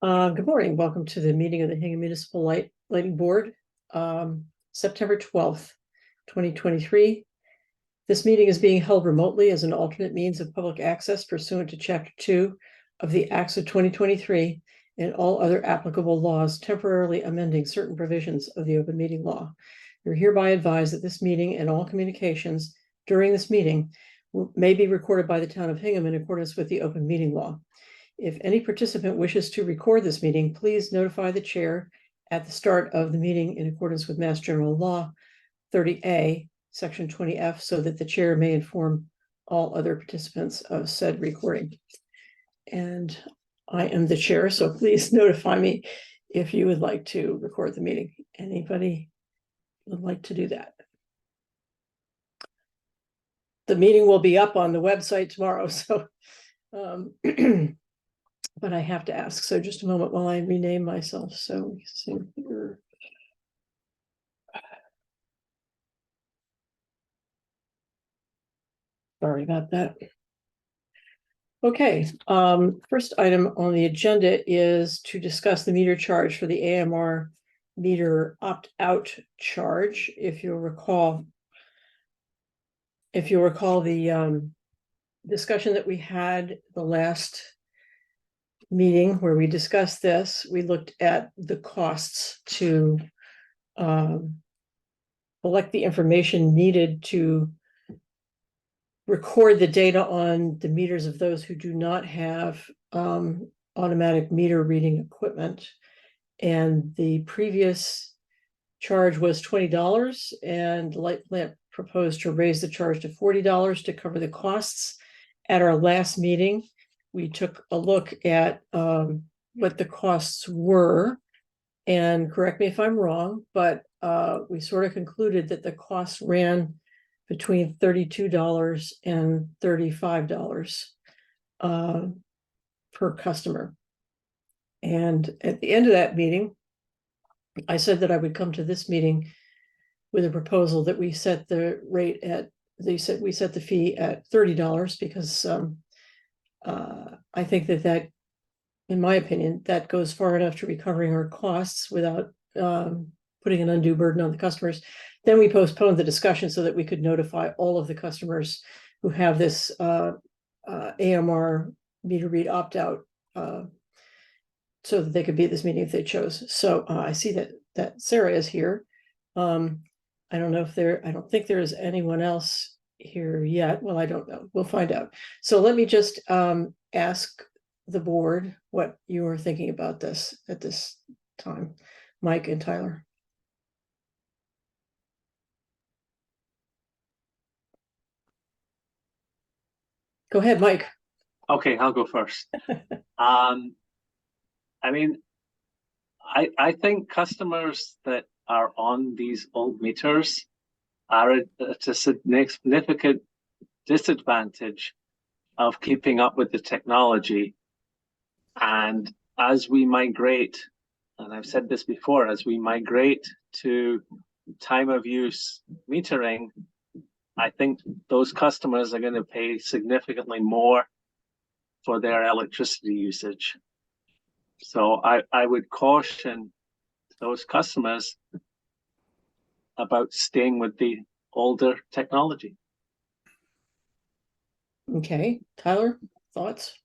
Good morning. Welcome to the meeting of the Hingham Municipal Lighting Board, September 12th, 2023. This meeting is being held remotely as an alternate means of public access pursuant to Chapter 2 of the Acts of 2023 and all other applicable laws temporarily amending certain provisions of the open meeting law. You're hereby advised that this meeting and all communications during this meeting may be recorded by the town of Hingham in accordance with the open meeting law. If any participant wishes to record this meeting, please notify the chair at the start of the meeting in accordance with Mass General Law 30A, Section 20F, so that the chair may inform all other participants of said recording. And I am the chair, so please notify me if you would like to record the meeting. Anybody would like to do that? The meeting will be up on the website tomorrow, so but I have to ask. So just a moment while I rename myself. So here. Sorry about that. Okay, first item on the agenda is to discuss the meter charge for the AMR meter opt-out charge. If you'll recall the discussion that we had the last meeting where we discussed this, we looked at the costs to collect the information needed to record the data on the meters of those who do not have automatic meter reading equipment. And the previous charge was $20, and Light Plant proposed to raise the charge to $40 to cover the costs. At our last meeting, we took a look at what the costs were, and correct me if I'm wrong, but we sort of concluded that the costs ran between $32 and $35 per customer. And at the end of that meeting, I said that I would come to this meeting with a proposal that we set the rate at, we set the fee at $30 because I think that, in my opinion, that goes far enough to recovering our costs without putting an undue burden on the customers. Then we postponed the discussion so that we could notify all of the customers who have this AMR meter read opt-out so that they could be at this meeting if they chose. So I see that Sarah is here. I don't know if I don't think there is anyone else here yet. Well, I don't know. We'll find out. So let me just ask the board what you are thinking about this at this time, Mike and Tyler. Go ahead, Mike. Okay, I'll go first. I mean, I think customers that are on these old meters are at a significant disadvantage of keeping up with the technology. And as we migrate, and I've said this before, as we migrate to time of use metering, I think those customers are going to pay significantly more for their electricity usage. So I would caution those customers about staying with the older technology. Okay, Tyler, thoughts?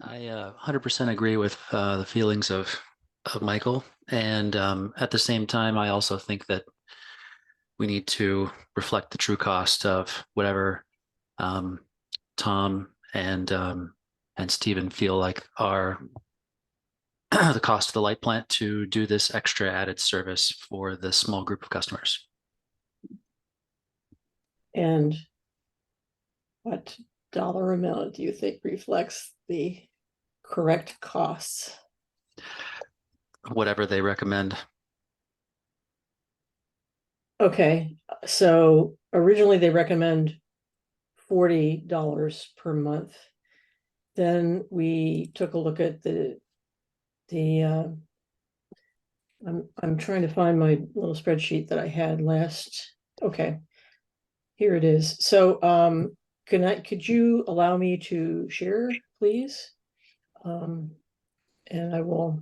I 100% agree with the feelings of Michael. And at the same time, I also think that we need to reflect the true cost of whatever Tom and Stephen feel like are the cost of the light plant to do this extra added service for the small group of customers. And what dollar amount do you think reflects the correct costs? Whatever they recommend. Okay, so originally they recommend $40 per month. Then we took a look at I'm trying to find my little spreadsheet that I had last. Okay, here it is. So could you allow me to share, please? and I will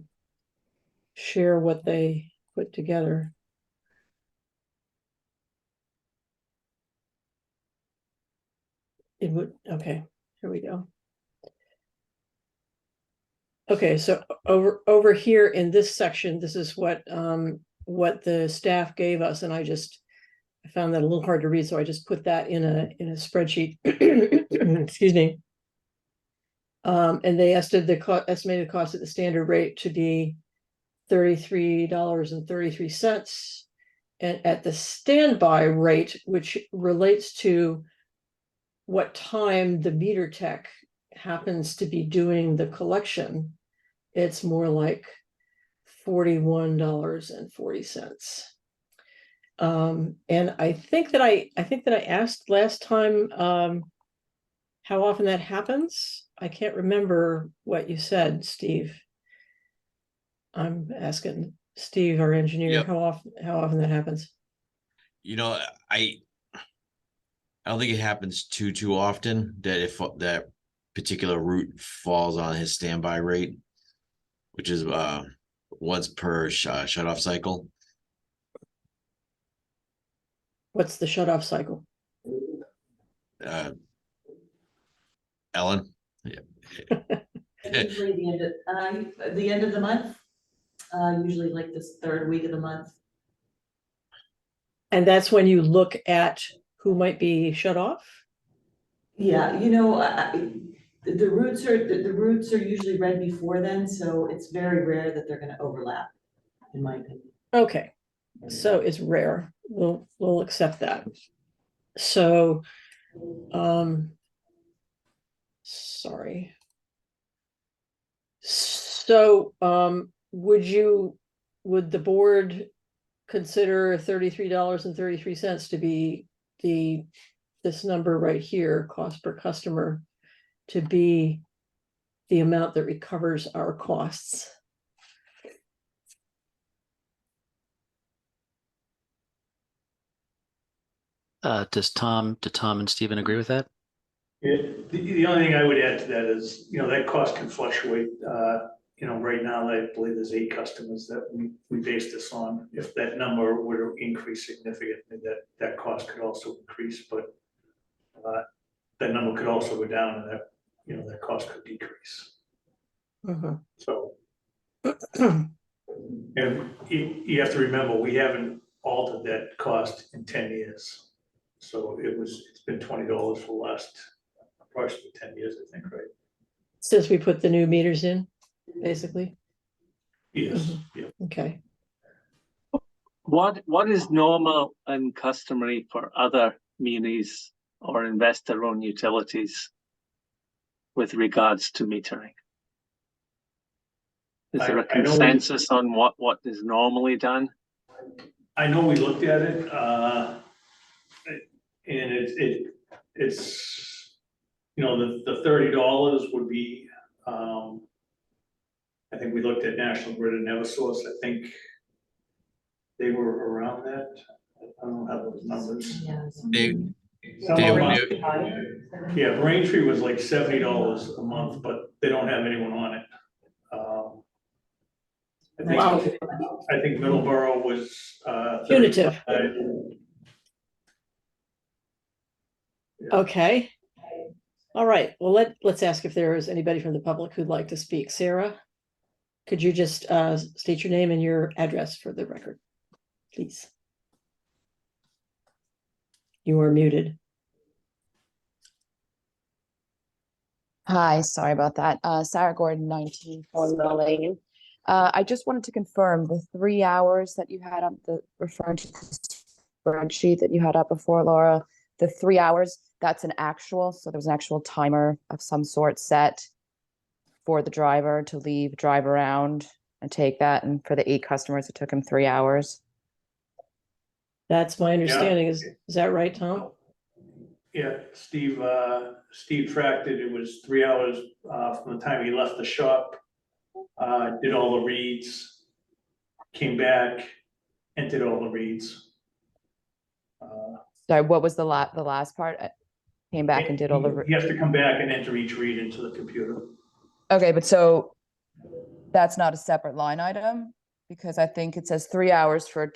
share what they put together. It would, okay, here we go. Okay, so over here in this section, this is what the staff gave us, and I found that a little hard to read, so I just put that in a spreadsheet. Excuse me. And they estimated cost at the standard rate to be $33.33. And at the standby rate, which relates to what time the meter tech happens to be doing the collection, it's more like $41.40. And I think that I asked last time how often that happens. I can't remember what you said, Steve. I'm asking Steve, our engineer, Yep. how often that happens. You know, I don't think it happens too often that if that particular route falls on his standby rate, which is once per shut off cycle. What's the shut off cycle? Ellen? Yeah. Usually the end of the month, usually like this third week of the month. And that's when you look at who might be shut off? Yeah, you know, the routes are usually read before then, so it's very rare that they're gonna overlap, in my opinion. Okay, so it's rare. We'll accept that. So, sorry. So, would the board consider $33.33 to be this number right here, cost per customer, to be the amount that recovers our costs? Do Tom and Stephen agree with that? The only thing I would add to that is, that cost can fluctuate. Right now, I believe there's 8 customers that we base this on. If that number were to increase significantly, that cost could also increase, but that number could also go down and that cost could decrease. So, and you have to remember, we haven't altered that cost in 10 years. So it's been $20 for the last approximately 10 years, I think, right? Since we put the new meters in, basically? Yes, yeah. Okay. What is normal and customary for other munis or investor-owned utilities with regards to metering? Is there a I know consensus on what is normally done? I know we looked at it, and it's the $30 would be, I think we looked at National Grid and Eversource. I think they were around that. I don't have those numbers. Yeah. Yeah, Braintree was like $70 a month, but they don't have anyone on it. Wow. I think Middleborough was Punitive. 35. Okay. All right. Well, let's ask if there is anybody from the public who'd like to speak. Sarah, could you just state your name and your address for the record, please? You are muted. Hi, sorry about that. Sarah Gordon, 19 Cornwall Lane. I just wanted to confirm the 3 hours that you had up, referring to the spreadsheet that you had up before, Laura, the 3 hours, that's an actual, so there's an actual timer of some sort set for the driver to leave, drive around and take that. And for the 8 customers, it took him 3 hours. That's my understanding. Is that right, Tom? Yeah, Steve tracked it. It was 3 hours from the time he left the shop, did all the reads, came back, and did all the reads. Sorry, what was the last part? Came back and did all the. He has to come back and enter each read into the computer. Okay, but so that's not a separate line item? Because I think it says 3 hours for,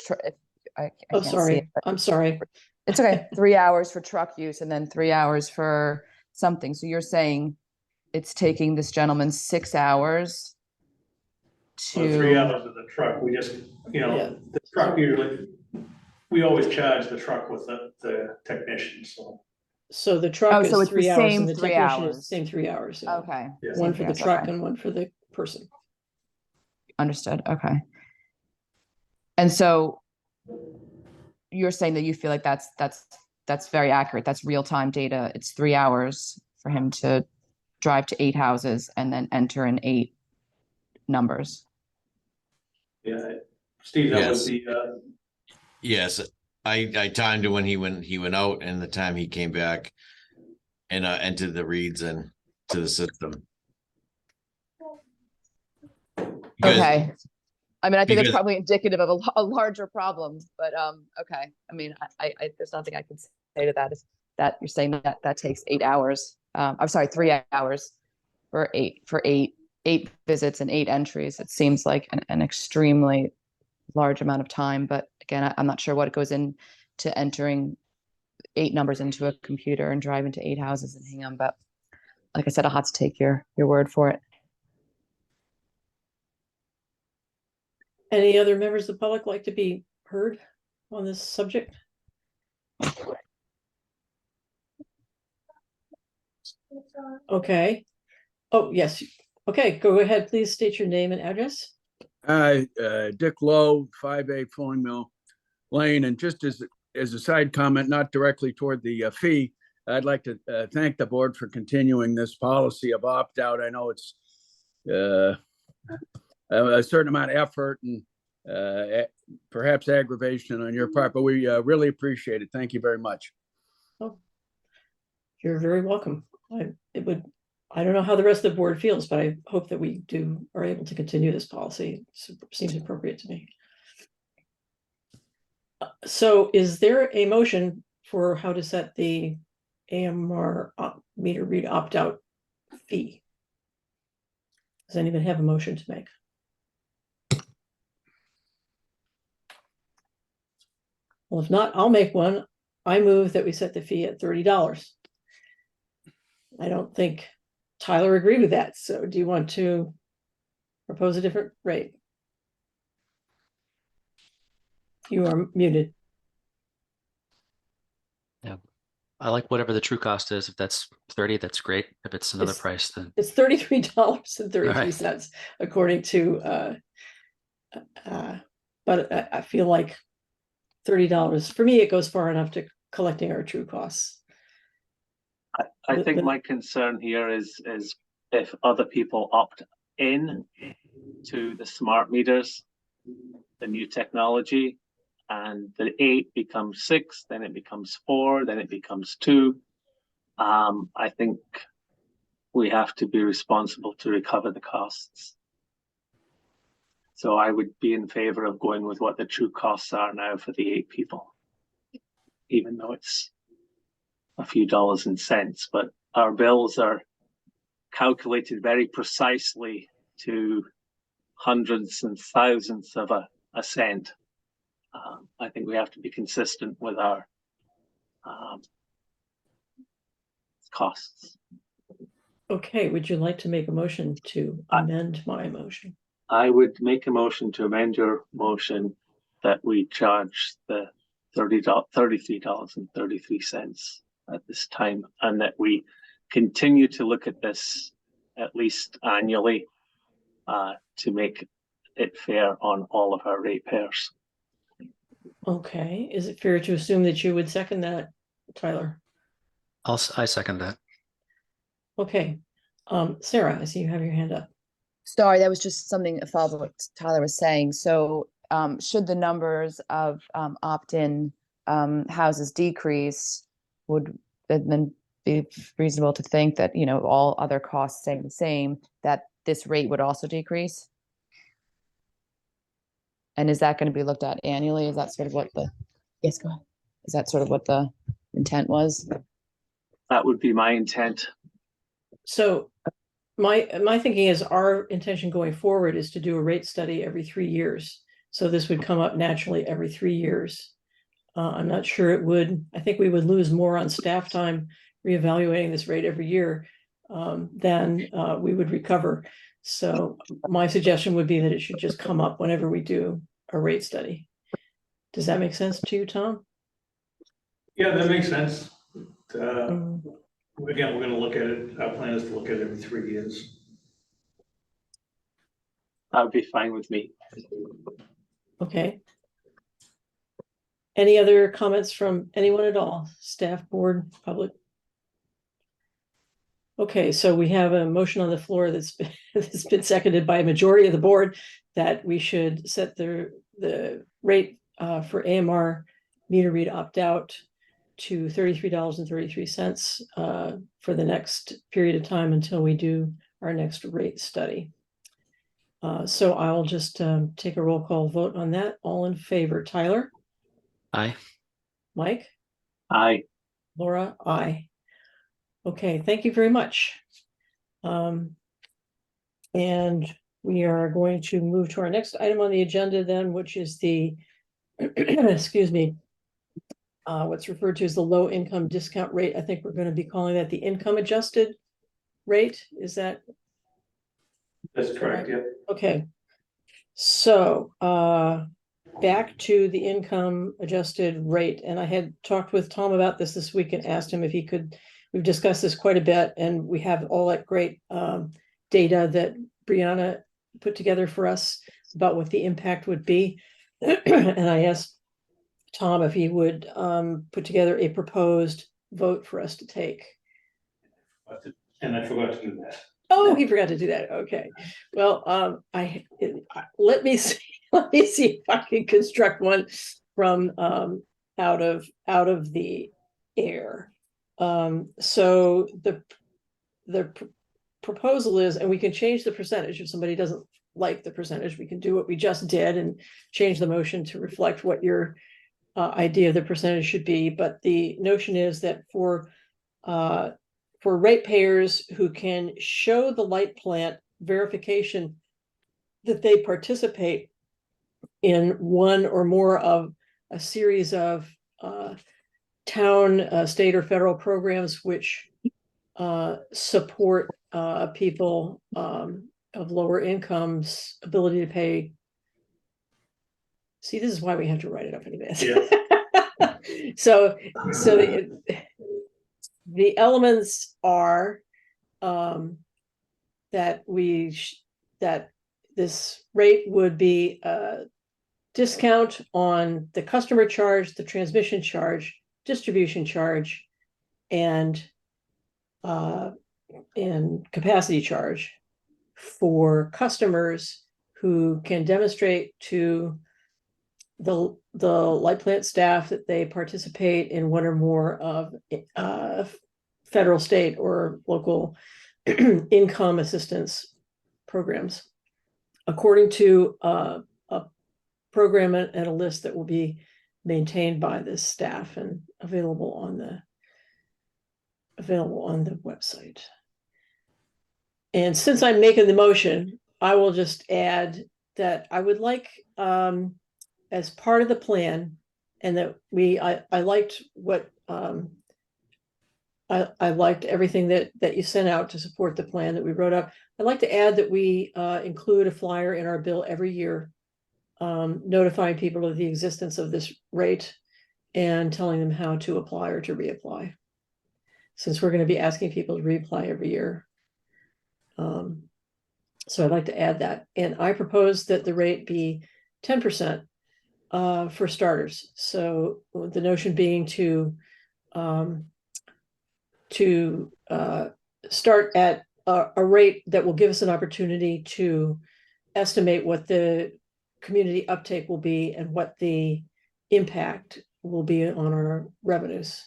I Oh, can't see it, sorry, but I'm sorry. it's okay. 3 hours for truck use and then 3 hours for something. So you're saying it's taking this gentleman 6 hours So 3 to, hours of the truck, we just, you Yeah. know, the truck usually, we always charge the truck with the technician, so. So the Oh, truck so is it's the 3 hours same and the 3 technician is the hours. same 3 hours. Yeah. okay. Yeah. same One for 3 the hours, truck okay. and one for the person. Understood, okay. And so you're saying that you feel like that's very accurate. That's real-time data. It's 3 hours for him to drive to 8 houses and then enter in 8 numbers. Yeah, Steve, that was Yes. the, Yes, I timed it when he went out and the time he came back and entered the reads and to the system. Because- Okay. I mean, I think it's because- probably indicative of a larger problem, but okay. I mean, I there's nothing I can say to that. Is that you're saying that that takes 8 hours? I'm sorry, 3 hours for eight visits and 8 entries. It seems like an extremely large amount of time. But again, I'm not sure what goes into entering 8 numbers into a computer and driving to 8 houses in Hingham. But like I said, I'll have to take your word for it. Any other members of the public like to be heard on this subject? Okay. Oh, yes. Okay, go ahead. Please state your name and address. Dick Lowe, 5A Flowing Mill Lane. And just as a side comment, not directly toward the fee, I'd like to thank the board for continuing this policy of opt-out. I know it's a certain amount of effort and perhaps aggravation on your part, but we really appreciate it. Thank you very much. Oh, you're very welcome. I don't know how the rest of the board feels, but I hope that we are able to continue this policy. Seems appropriate to me. So is there a motion for how to set the AMR meter read opt-out fee? Does anyone have a motion to make? Well, if not, I'll make one. I move that we set the fee at $30. I don't think Tyler agreed with that. So do you want to propose a different rate? You are muted. I like whatever the true cost is. If that's 30, that's great. If it's another It's- price, then It's $33.33 according to but I feel like $30 for me, it goes far enough to collecting our true costs. I think my concern here is if other people opt in to the smart meters, the new technology, and the 8 becomes 6, then it becomes 4, then it becomes 2. I think we have to be responsible to recover the costs. So I would be in favor of going with what the true costs are now for the 8 people, even though it's a few dollars and cents, but our bills are calculated very precisely to hundreds and thousands of a cent. I think we have to be consistent with our costs. Okay, would you like to make a motion to amend my motion? I would make a motion to amend your motion that we charge the $33.33 at this time, and that we continue to look at this at least annually to make it fair on all of our ratepayers. Okay, is it fair to assume that you would second that, Tyler? I second that. Okay, Sarah, I see you have your hand up. Sorry, that was just something a follow-up what Tyler was saying. So should the numbers of opt-in houses decrease, would it then be reasonable to think that, all other costs staying the same, that this rate would also decrease? And is that going to be looked at annually? Is that sort of what yes, go ahead. Is that sort of what the intent was? That would be my intent. So my thinking is our intention going forward is to do a rate study every 3 years. So this would come up naturally every 3 years. I'm not sure it would, I think we would lose more on staff time reevaluating this rate every year than we would recover. So my suggestion would be that it should just come up whenever we do a rate study. Does that make sense to you, Tom? Yeah, that makes sense. Mm. Again, we're gonna look at it, our plan is to look at it every 3 years. That would be fine with me. Okay. Any other comments from anyone at all? Staff, board, public? Okay, so we have a motion on the floor that's been seconded by a majority of the board that we should set the rate for AMR meter read opt-out to $33.33 for the next period of time until we do our next rate study. So I'll just take a roll call vote on that. All in favor, Tyler? Aye. Mike? Aye. Laura? Aye. Okay, thank you very much. And we are going to move to our next item on the agenda then, which is the, excuse me, what's referred to as the low income discount rate. I think we're going to be calling that the income adjusted rate. Is that? That's correct, yeah. Okay. So back to the income adjusted rate. And I had talked with Tom about this week and asked him if he could, we've discussed this quite a bit, and we have all that great data that Brianna put together for us about what the impact would be. And I asked Tom if he would put together a proposed vote for us to take. And I forgot to do that. Oh, he forgot to do that. Okay. Well, let me see if I can construct one from out of the air. So the proposal is, and we can change the percentage if somebody doesn't like the percentage, we can do what we just did and change the motion to reflect what your idea of the percentage should be. But the notion is that for ratepayers who can show the light plant verification that they participate in one or more of a series of town, state, or federal programs which support people of lower incomes' ability to pay. See, this is why we have to write it up in advance. Yeah. So the elements are that that this rate would be a discount on the customer charge, the transmission charge, distribution charge, and capacity charge for customers who can demonstrate to the light plant staff that they participate in one or more of federal, state, or local income assistance programs, according to a program and a list that will be maintained by this staff and available on the website. And since I'm making the motion, I will just add that I would like, as part of the plan, and that I liked what I liked everything that you sent out to support the plan that we wrote up. I'd like to add that we include a flyer in our bill every year, notifying people of the existence of this rate and telling them how to apply or to reapply, since we're going to be asking people to reapply every year. So I'd like to add that. And I propose that the rate be 10% for starters. So the notion being to start at a rate that will give us an opportunity to estimate what the community uptake will be and what the impact will be on our revenues.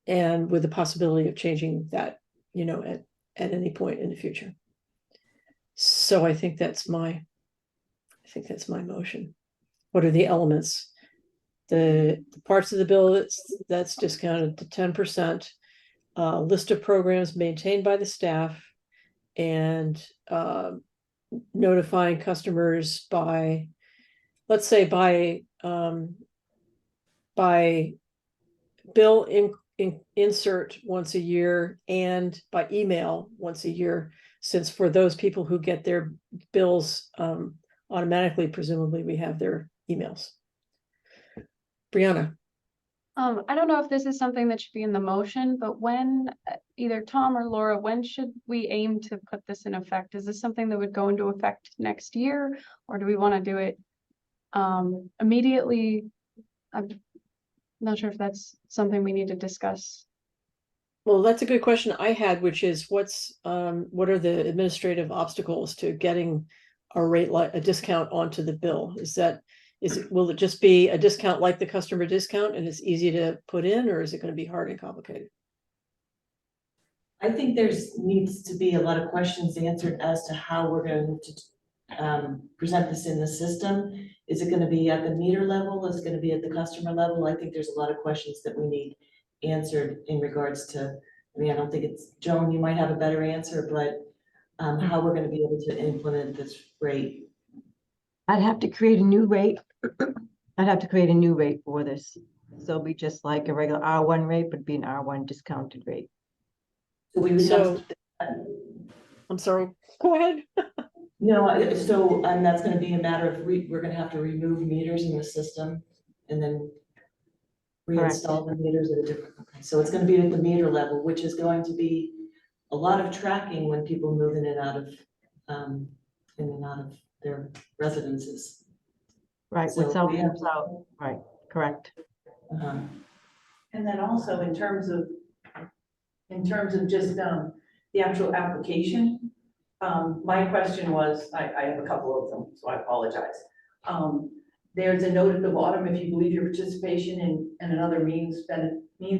And with the possibility of changing that, at any point in the future. So I think that's my motion. What are the elements? The parts of the bill that's discounted to 10%. list of programs maintained by the staff and notifying customers by, let's say by bill insert once a year and by email once a year, since for those people who get their bills automatically, presumably we have their emails. Brianna. I don't know if this is something that should be in the motion, but when, either Tom or Laura, when should we aim to put this in effect? Is this something that would go into effect next year, or do we want to do it immediately? I'm not sure if that's something we need to discuss. Well, that's a good question I had, which is what are the administrative obstacles to getting a rate like a discount onto the bill? Will it just be a discount like the customer discount and it's easy to put in, or is it going to be hard and complicated? I think needs to be a lot of questions answered as to how we're going to present this in the system. Is it going to be at the meter level? Is it going to be at the customer level? I think there's a lot of questions that we need answered in regards to, I mean, I don't think it's, Joan, you might have a better answer, but how we're going to be able to implement this rate. I'd have to create a new rate. I'd have to create a new rate for this. So it'll be just like a regular R1 rate, but be an R1 discounted rate. So we would So, I'm sorry, go ahead. No, so that's going to be a matter of we're going to have to remove meters in the system and then reinstall the meters at a different. Okay, so it's going to be at the meter level, which is going to be a lot of tracking when people move in and out of their residences. Right, So with cell we phones out, right, correct. And then also in terms of just the actual application, my question was, I have a couple of them, so I apologize. There's a note at the bottom, if you believe your participation in another means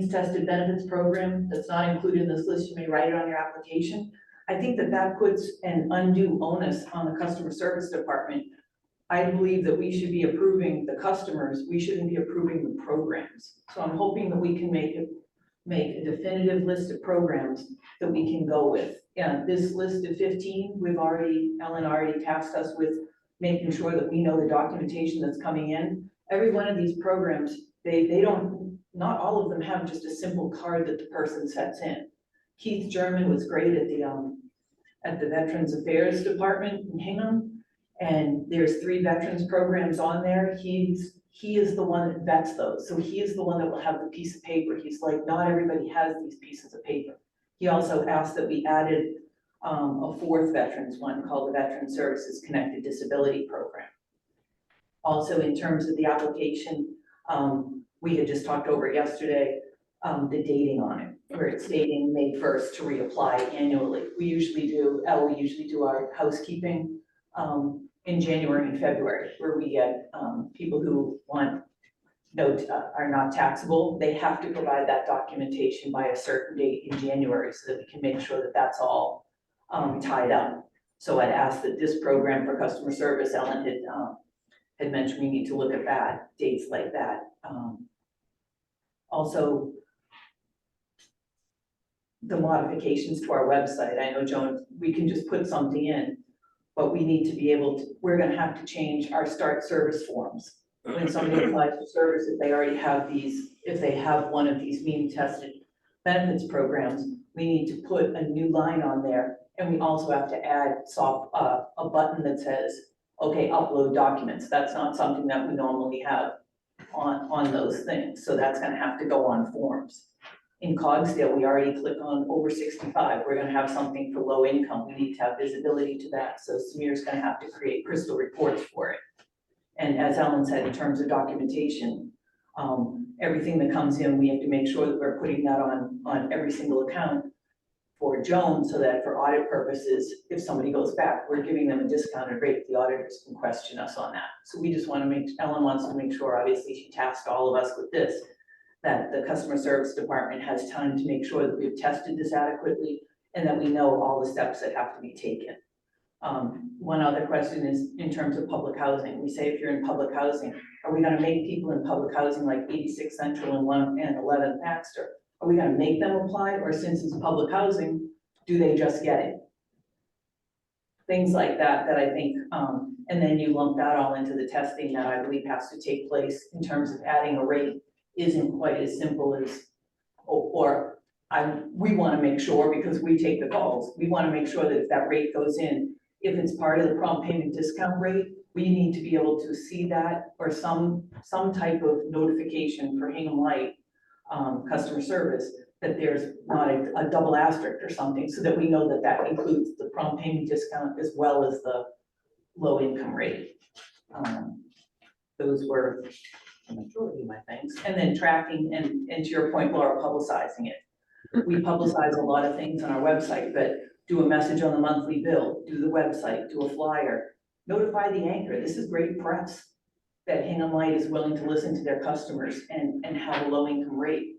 tested benefits program that's not included in this list, you may write it on your application. I think that puts an undue onus on the customer service department. I believe that we should be approving the customers, we shouldn't be approving the programs. So I'm hoping that we can make a definitive list of programs that we can go with. Yeah, this list of 15, Ellen already tasked us with making sure that we know the documentation that's coming in. Every one of these programs, not all of them have just a simple card that the person sets in. Keith German was great at the Veterans Affairs Department in Hingham, and there's 3 veterans programs on there. He is the one that vets those. So he is the one that will have the piece of paper. He's like, not everybody has these pieces of paper. He also asked that we added a 4th veterans one called the Veteran Services Connected Disability Program. Also, in terms of the application, we had just talked over yesterday, the dating on it, where it's stating May 1st to reapply annually. We usually do our housekeeping in January and February, where we get people who are not taxable. They have to provide that documentation by a certain date in January so that we can make sure that that's all tied up. So I'd ask that this program for customer service, Ellen had mentioned we need to look at that, dates like that. Also, the modifications to our website. I know, Joan, we can just put something in, but we need to be able to, we're going to have to change our start service forms. When somebody applies for service, if they already have if they have one of these mean tested benefits programs, we need to put a new line on there. And we also have to add a button that says, okay, upload documents. That's not something that we normally have on those things. So that's going to have to go on forms. In Cogsdale, we already click on over 65. We're going to have something for low income. We need to have visibility to that. So Smear's going to have to create crystal reports for it. And as Ellen said, in terms of documentation, everything that comes in, we have to make sure that we're putting that on every single account for Joan, so that for audit purposes, if somebody goes back, we're giving them a discounted rate. The auditors can question us on that. So we just want to Ellen wants to make sure, obviously she tasked all of us with this, that the customer service department has time to make sure that we've tested this adequately and that we know all the steps that have to be taken. One other question is in terms of public housing. We say if you're in public housing, are we going to make people in public housing like 86 Central and 11 Baxter? Are we gonna make them apply, or since it's public housing, do they just get it? Things like that, that I think, and then you lump that all into the testing that I believe has to take place in terms of adding a rate isn't quite as simple as, we wanna make sure, because we take the calls, we wanna make sure that if that rate goes in, if it's part of the prompt payment discount rate, we need to be able to see that, or some type of notification for Hingham Light, customer service, that there's not a double asterisk or something, so that we know that that includes the prompt payment discount as well as the low income rate. Those were the majority of my things. And then tracking, and to your point, Laura, publicizing it. We publicize a lot of things on our website, but do a message on the monthly bill, do the website, do a flyer, notify the anchor. This is great press that Hingham Light is willing to listen to their customers and have a low income rate.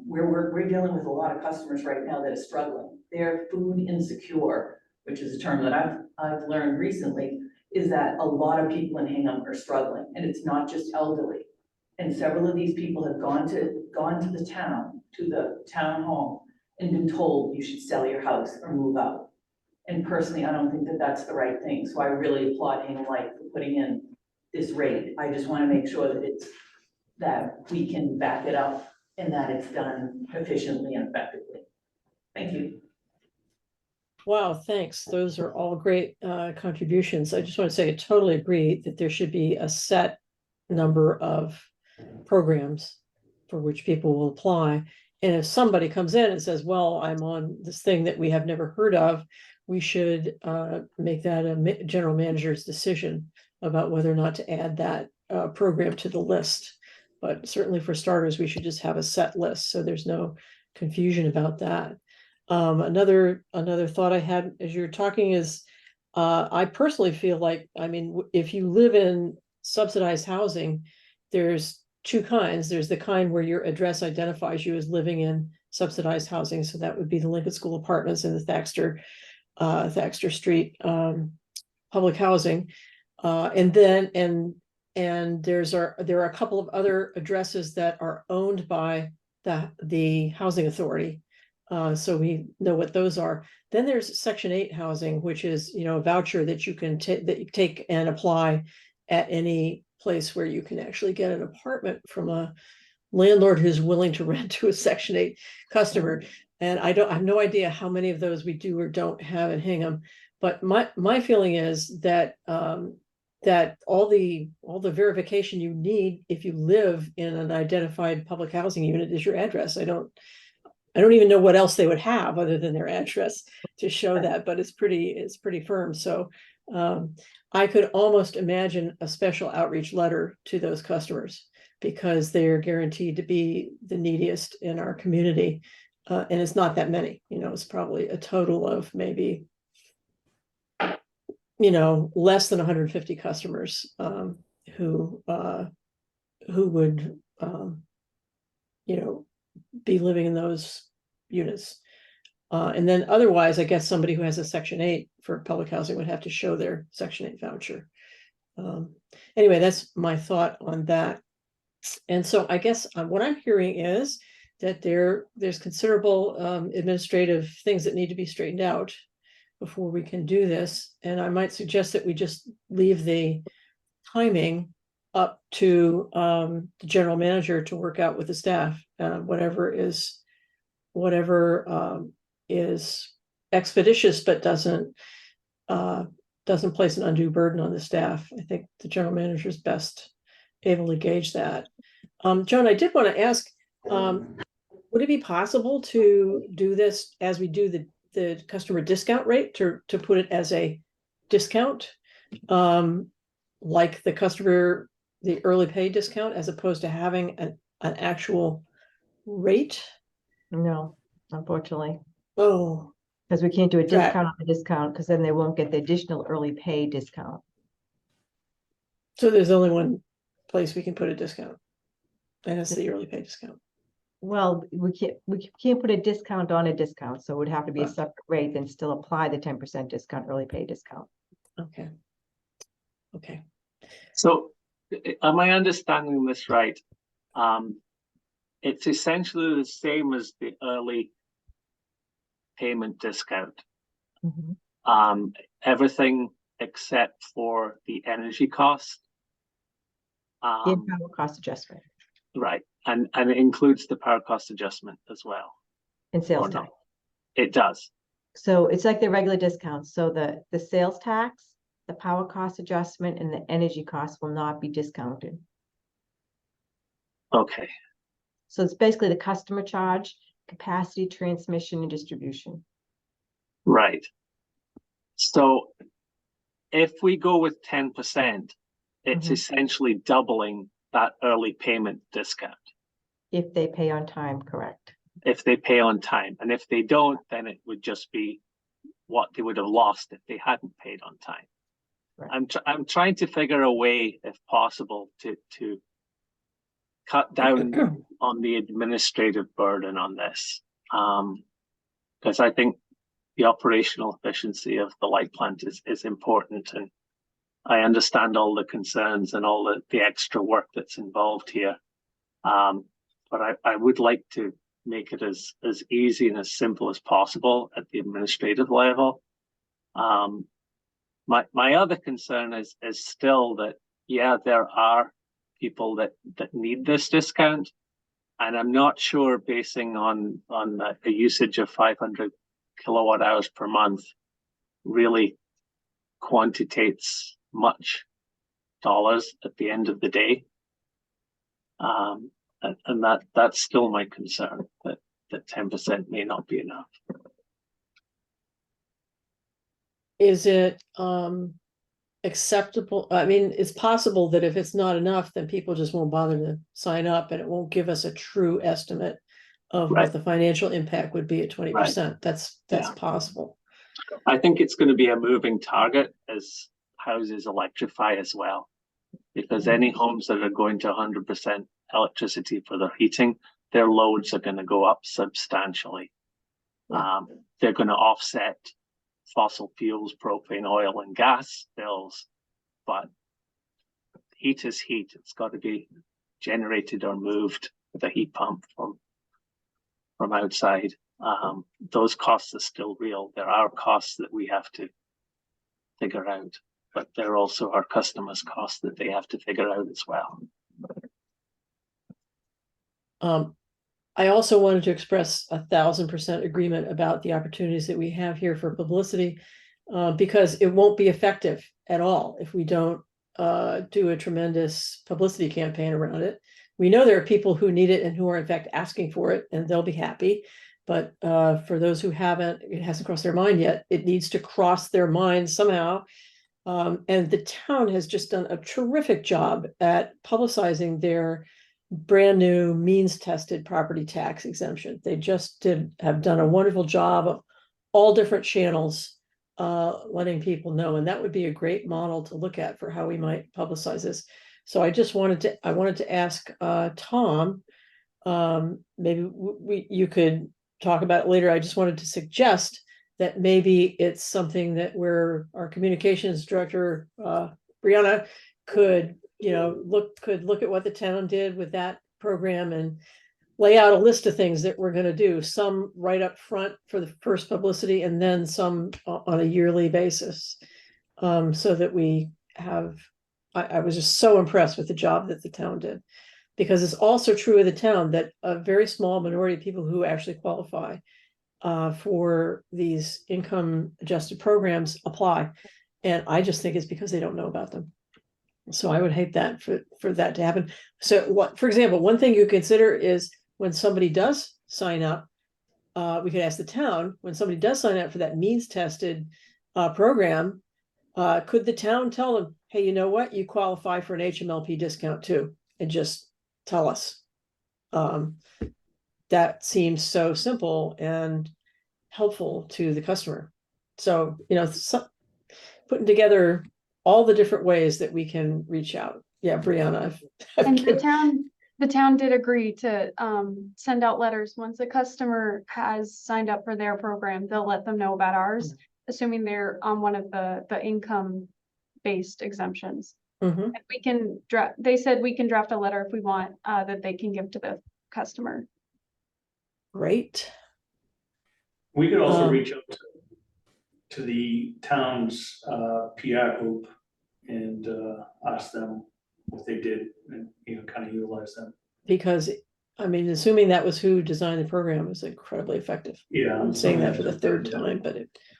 We're dealing with a lot of customers right now that are struggling. They're food insecure, which is a term that I've learned recently, is that a lot of people in Hingham are struggling, and it's not just elderly. And several of these people have gone to the town hall, and been told you should sell your house or move out. And personally, I don't think that that's the right thing. So I really applaud Hingham Light for putting in this rate. I just want to make sure that we can back it up and that it's done efficiently and effectively. Thank you. Wow, thanks. Those are all great contributions. I just want to say I totally agree that there should be a set number of programs for which people will apply. And if somebody comes in and says, well, I'm on this thing that we have never heard of, we should make that a general manager's decision about whether or not to add that program to the list. But certainly for starters, we should just have a set list, so there's no confusion about that. Another thought I had as you're talking is, I personally feel like, I mean, if you live in subsidized housing, there's two kinds. There's the kind where your address identifies you as living in subsidized housing. So that would be the Lincoln School Apartments and the Thaxter Street public housing. And there are a couple of other addresses that are owned by the housing authority. So we know what those are. Then there's Section 8 housing, which is, a voucher that you can take and apply at any place where you can actually get an apartment from a landlord who's willing to rent to a Section 8 customer. And I have no idea how many of those we do or don't have in Hingham. But my feeling is that that all the verification you need if you live in an identified public housing unit is your address. I don't even know what else they would have other than their address to show that, but it's pretty firm. So I could almost imagine a special outreach letter to those customers because they are guaranteed to be the neediest in our community. And it's not that many, it's probably a total of maybe, less than 150 customers who would, be living in those units. And then otherwise, I guess somebody who has a Section 8 for public housing would have to show their Section 8 voucher. Anyway, that's my thought on that. And so I guess what I'm hearing is that there's considerable administrative things that need to be straightened out before we can do this. And I might suggest that we just leave the timing up to the general manager to work out with the staff, whatever is expeditious, but doesn't place an undue burden on the staff. I think the general manager is best able to gauge that. Joan, I did want to ask, would it be possible to do this as we do the customer discount rate, to put it as a discount, like the early pay discount, as opposed to having an actual rate? No, unfortunately, Oh, because we can't do a That- discount on the discount, because then they won't get the additional early pay discount. so there's only one place we can put a discount, and it's the early pay discount. Well, we can't put a discount on a discount, so it would have to be a Right. separate rate, then still apply the 10% discount, early pay discount. Okay. So am I understanding this right? it's essentially the same as the early payment discount. Mhm. Everything except for the energy cost. The power cost adjustment Right, and it includes the power cost adjustment as well. and sales Or no? tax. It does. So it's like the regular discounts. So the sales tax, the power cost adjustment, and the energy cost will not be discounted. Okay, So it's basically the customer charge, capacity, transmission, and distribution. right. So if we go with 10%, it's Mhm. essentially doubling that early payment discount If they pay on time, correct? if they pay on time. And if they don't, then it would just be what they would have lost if they hadn't paid on time. Right. I'm trying to figure a way, if possible, to cut down on the administrative burden on this. Because I think the operational efficiency of the light plant is important, and I understand all the concerns and all the extra work that's involved here. But I would like to make it as easy and as simple as possible at the administrative level. My other concern is still that, yeah, there are people that need this discount, and I'm not sure, basing on a usage of 500 kilowatt hours per month, really quantitates much dollars at the end of the day. And that's still my concern, that 10% may not be enough. Is it acceptable? I mean, it's possible that if it's not enough, then people just won't bother to sign up, and it won't give us a true estimate of Right. what the financial impact would be at 20%. That's Yeah. possible. I think it's going to be a moving target as houses electrify as well, because any homes that are going to 100% electricity for their heating, their loads are going to go up substantially. They're going to offset fossil fuels, propane, oil, and gas bills, but heat is heat. It's got to be generated or moved with a heat pump from outside. Those costs are still real. There are costs that we have to figure out, but there are also our customers' costs that they have to figure out as well. I also wanted to express 1,000% agreement about the opportunities that we have here for publicity, because it won't be effective at all if we don't do a tremendous publicity campaign around it. We know there are people who need it and who are in fact asking for it, and they'll be happy. But for those who haven't, it hasn't crossed their mind yet. It needs to cross their mind somehow. And the town has just done a terrific job at publicizing their brand new means tested property tax exemption. They just have done a wonderful job of all different channels, letting people know, and that would be a great model to look at for how we might publicize this. So I wanted to ask Tom, maybe you could talk about it later. I just wanted to suggest that maybe it's something that our communications director, Brianna, could look at what the town did with that program and lay out a list of things that we're going to do, some right up front for the first publicity, and then some on a yearly basis, so that we have. I was just so impressed with the job that the town did, because it's also true of the town that a very small minority of people who actually qualify for these income adjusted programs apply, and I just think it's because they don't know about them. So I would hate that for that to happen. So for example, one thing you consider is when somebody does sign up, we could ask the town, when somebody does sign up for that means tested program, could the town tell them, hey, you know what, you qualify for an HMLP discount too, and just tell us. That seems so simple and helpful to the customer. So, putting together all the different ways that we can reach out. Yeah, Brianna. And the town did agree to send out letters. Once a customer has signed up for their program, they'll let them know about ours, assuming they're on one of the income-based exemptions. Mhm. And we can draft. They said we can draft a letter if we want that they can give to the customer. Great. We could also Um, reach out to the town's PR group and ask them what they did and, kind of utilize them. Because, I mean, assuming that was who designed the program, it was incredibly effective. Yeah. I'm saying that for the third time, but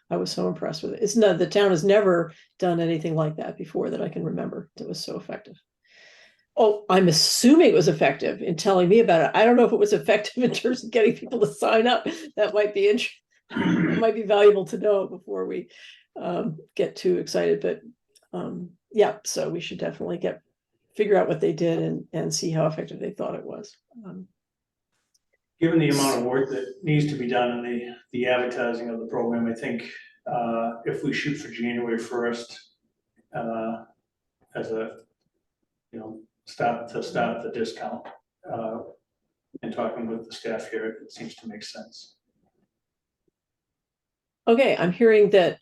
I was so impressed with it. It's not, the town has never done anything like that before that I can remember that was so effective. Oh, I'm assuming it was effective in telling me about it. I don't know if it was effective in terms of getting people to sign up. That might be it might be valuable to know before we get too excited. But yeah, so we should definitely figure out what they did and see how effective they thought it was. Given the amount of work that needs to be done in the advertising of the program, I think if we shoot for January 1st as a, start the discount and talking with the staff here, it seems to make sense. Okay, I'm hearing that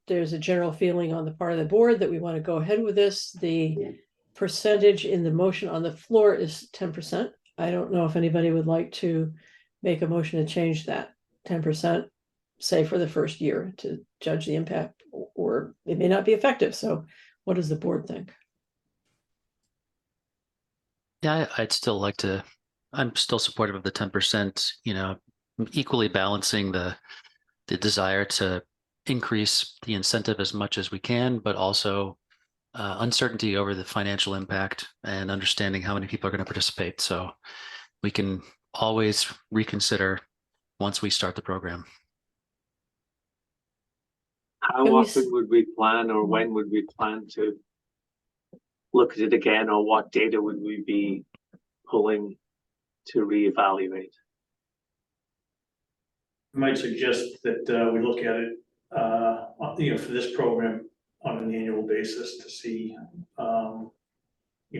there's a general feeling on the part of the board that we want to go ahead with this. The percentage in the motion on the floor is 10%. I don't know if anybody would like to make a motion to change that 10%, say for the first year, to judge the impact, or it may not be effective. So what does the board think? Yeah, I'd still like to, I'm still supportive of the 10%, equally balancing the desire to increase the incentive as much as we can, but also uncertainty over the financial impact and understanding how many people are going to participate. So we can always reconsider once we start the program. How often would we plan, or when would we plan to look at it again, or what data would we be pulling to reevaluate? I might suggest that we look at it, for this program on an annual basis to see,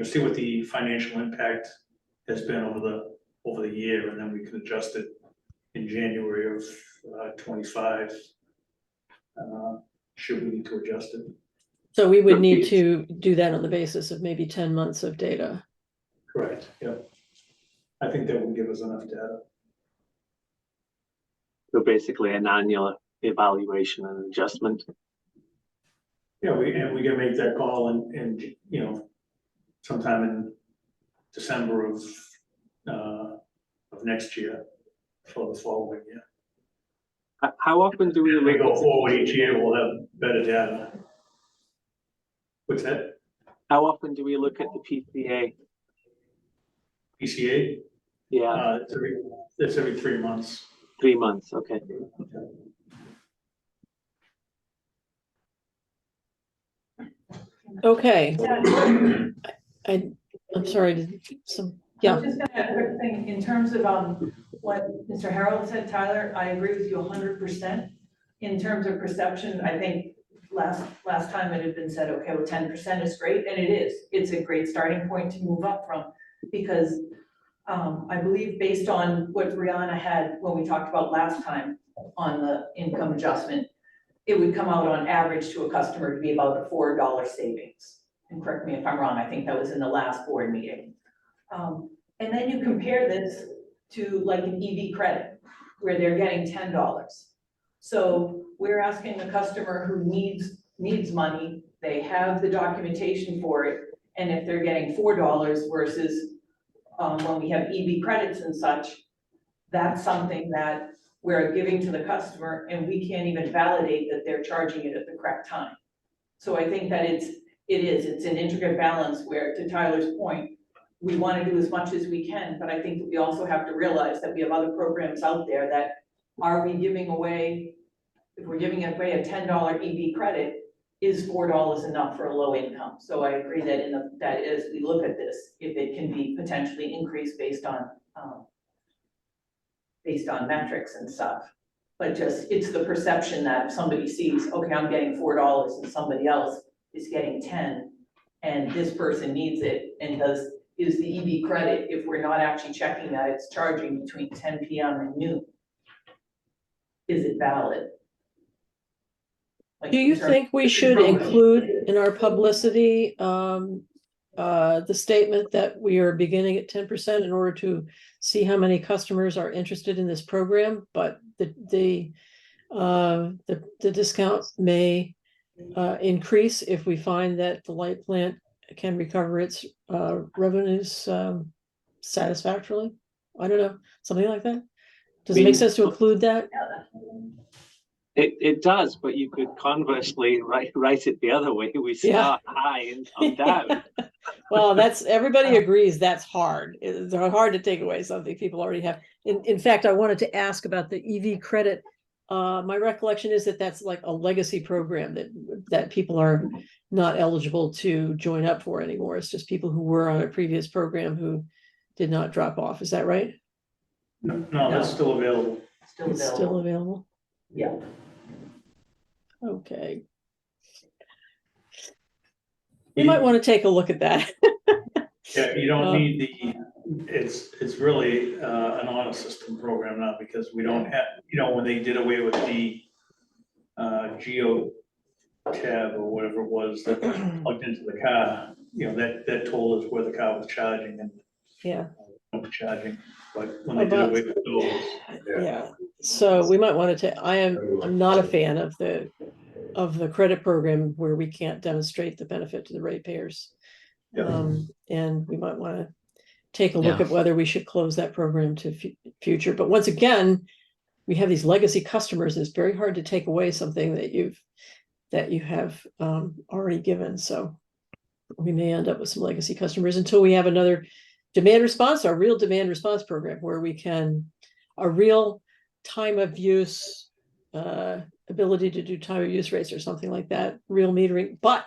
see what the financial impact has been over the year, and then we can adjust it in January of 25. Should we need to adjust it? So we would need to do that on the basis of maybe 10 months of data. Correct. Yeah. I think that will give us enough data. So basically an annual evaluation and adjustment. Yeah, we can make that call and sometime in December of next year for the following year. How often do we As we go forward each year, we'll have better data. What's that? How often do we look at the PCA? PCA? Yeah. It's every 3 months. 3 months, okay. Okay. I'm sorry, yeah. I'm just gonna add a quick thing, in terms of what Mr. Harold said, Tyler, I agree with you 100%. In terms of perception, I think last time it had been said, okay, well, 10% is great, and it is. It's a great starting point to move up from, because I believe based on what Brianna had when we talked about last time on the income adjustment, it would come out on average to a customer to be about a $4 savings. And correct me if I'm wrong, I think that was in the last board meeting. And then you compare this to like an EV credit where they're getting $10. So we're asking the customer who needs money, they have the documentation for it, and if they're getting $4 versus when we have EV credits and such, that's something that we're giving to the customer and we can't even validate that they're charging it at the correct time. So I think that it's an intricate balance where, to Tyler's point, we want to do as much as we can, but I think that we also have to realize that we have other programs out there that are we giving away, if we're giving away a $10 EV credit, is $4 enough for a low income? So I agree that that as we look at this, if it can be potentially increased based on metrics and stuff. But just, it's the perception that if somebody sees, okay, I'm getting $4 and somebody else is getting 10, and this person needs it, and is the EV credit, if we're not actually checking that it's charging between 10 p.m. and noon, is it valid? Like, Do you think we should include in our publicity the statement that we are beginning at 10% in order to see how many customers are interested in this program, but the discount may increase if we find that the light plant can recover its revenues satisfactorily. I don't know, something like that. Does it make sense to include that? It does, but you could conversely write it the other way. We start high and come down. Well, everybody agrees that's hard. It's hard to take away something people already have. In fact, I wanted to ask about the EV credit. My recollection is that that's like a legacy program that people are not eligible to join up for anymore. It's just people who were on a previous program who did not drop off. Is that right? No, that's still available. Still It's still available. available. Yeah. Okay. You might want to take a look at that. Yeah, you don't need it's really an honor system program now, because we don't have, when they did away with the geo tab or whatever it was that plugged into the car, that told us where the car was charging and Yeah. charging, but when they did away with those. Yeah, so we might want to I'm not a fan of the credit program where we can't demonstrate the benefit to the ratepayers. And we might want to take a look at whether we should close that program to future. But once again, we have these legacy customers. It's very hard to take away something that you have already given. So we may end up with some legacy customers until we have another demand response, our real demand response program, where we can a real time of use ability to do time of use rates or something like that, real metering. But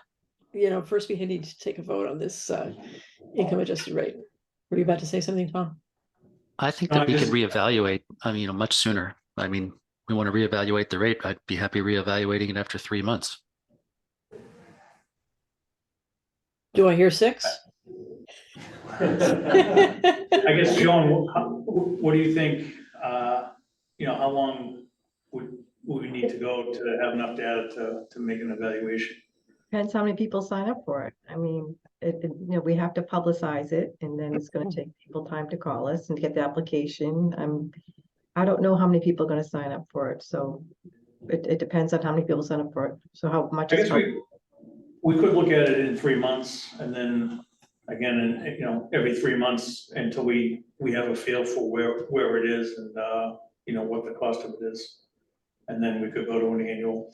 first we need to take a vote on this income adjusted rate. Were you about to say something, Tom? I think that we could reevaluate, much sooner. I mean, we want to reevaluate the rate. I'd be happy reevaluating it after 3 months. Do I hear 6? I guess, Joan, what do you think, how long would we need to go to have enough data to make an evaluation? Depends how many people sign up for it. I mean, we have to publicize it, and then it's going to take people time to call us and get the application. I don't know how many people are going to sign up for it, so it depends on how many people sign up for it. So how much? I guess we could look at it in 3 months, and then again, every 3 months until we have a feel for where it is and what the cost of it is, and then we could go to an annual.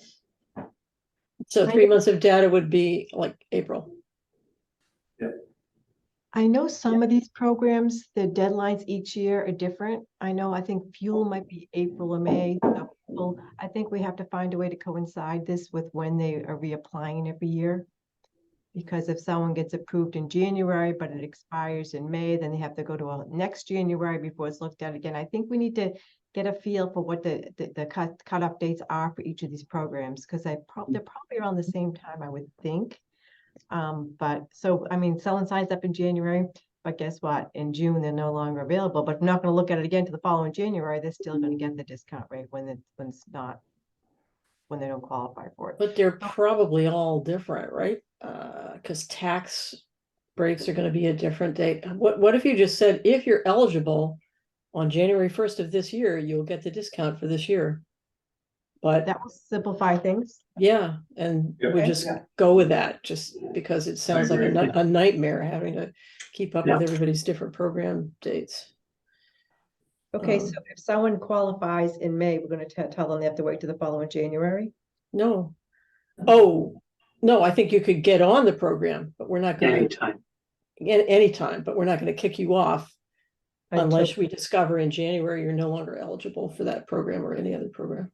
So 3 months of data would be like April. Yeah. I know some of these programs, the deadlines each year are different. I think fuel might be April or May. I think we have to find a way to coincide this with when they are reapplying every year. Because if someone gets approved in January, but it expires in May, then they have to go to next January before it's looked at again. I think we need to get a feel for what the cutoff dates are for each of these programs, because they're probably around the same time, I would think. But so, someone signs up in January, but guess what? In June, they're no longer available, but I'm not going to look at it again to the following January. They're still going to get the discount rate when they don't qualify for it. But they're probably all different, right? Because tax breaks are going to be a different date. What if you just said, if you're eligible on January 1st of this year, you'll get the discount for this year? But that will simplify things. Yeah, and we just go with that, just because it sounds like a nightmare having to keep up with everybody's different program dates. Okay, so if someone qualifies in May, we're going to tell them they have to wait to the following January? No. Oh, no, I think you could get on the program, but we're not going to anytime, but we're not going to kick you off unless we discover in January you're no longer eligible for that program or any other program.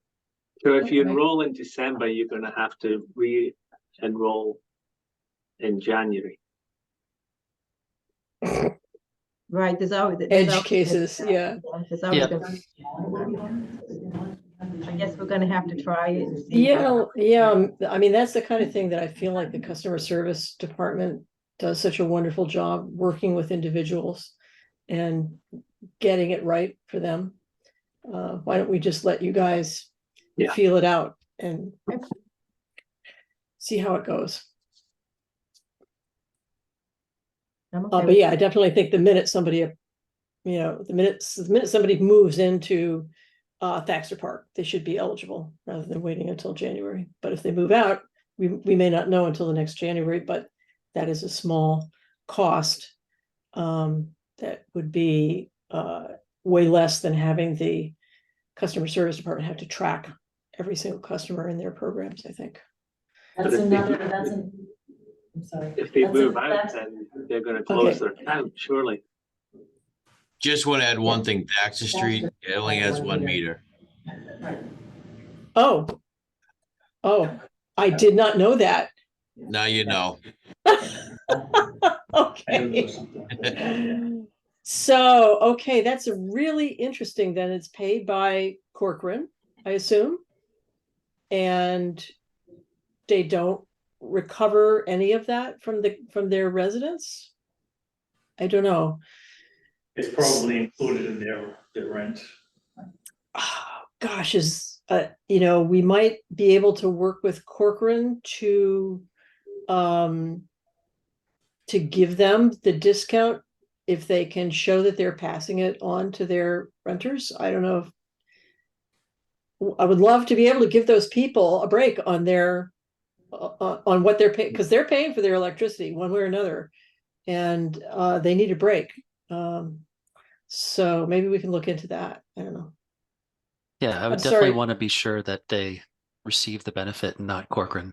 So if you enroll in December, you're going to have to re-enroll in January. Right, there's always edge cases, yeah. There's always I guess we're gonna have to try it and see. Yeah. I mean, that's the kind of thing that I feel like the customer service department does such a wonderful job working with individuals and getting it right for them. Why don't we just let you guys feel it out and see how it goes? I'm okay But with yeah, I definitely think the minute somebody, the minute somebody moves into Thaxter Park, they should be eligible rather than waiting until January. But if they move out, we may not know until the next January, but that is a small cost that would be way less than having the customer service department have to track every single customer in their programs, I think. But That's if they another, do- that's an, I'm sorry. If they That's a- move out, that's- then they're gonna close Okay. their account, surely. Just want to add one thing, Baxter Street, it only has 1 meter. Right. Oh, I did not know that. Now you know. Okay. So, okay, that's a really interesting. Then it's paid by Corcoran, I assume. And they don't recover any of that from their residents? I don't know. It's probably included in their rent. Oh, gosh, we might be able to work with Corcoran to give them the discount if they can show that they're passing it on to their renters. I don't know I would love to be able to give those people a break on their on what they're paying, because they're paying for their electricity one way or another, and they need a break. So maybe we can look into that. I don't know. Yeah, I would I'm definitely sorry. want to be sure that they receive the benefit and not Corcoran.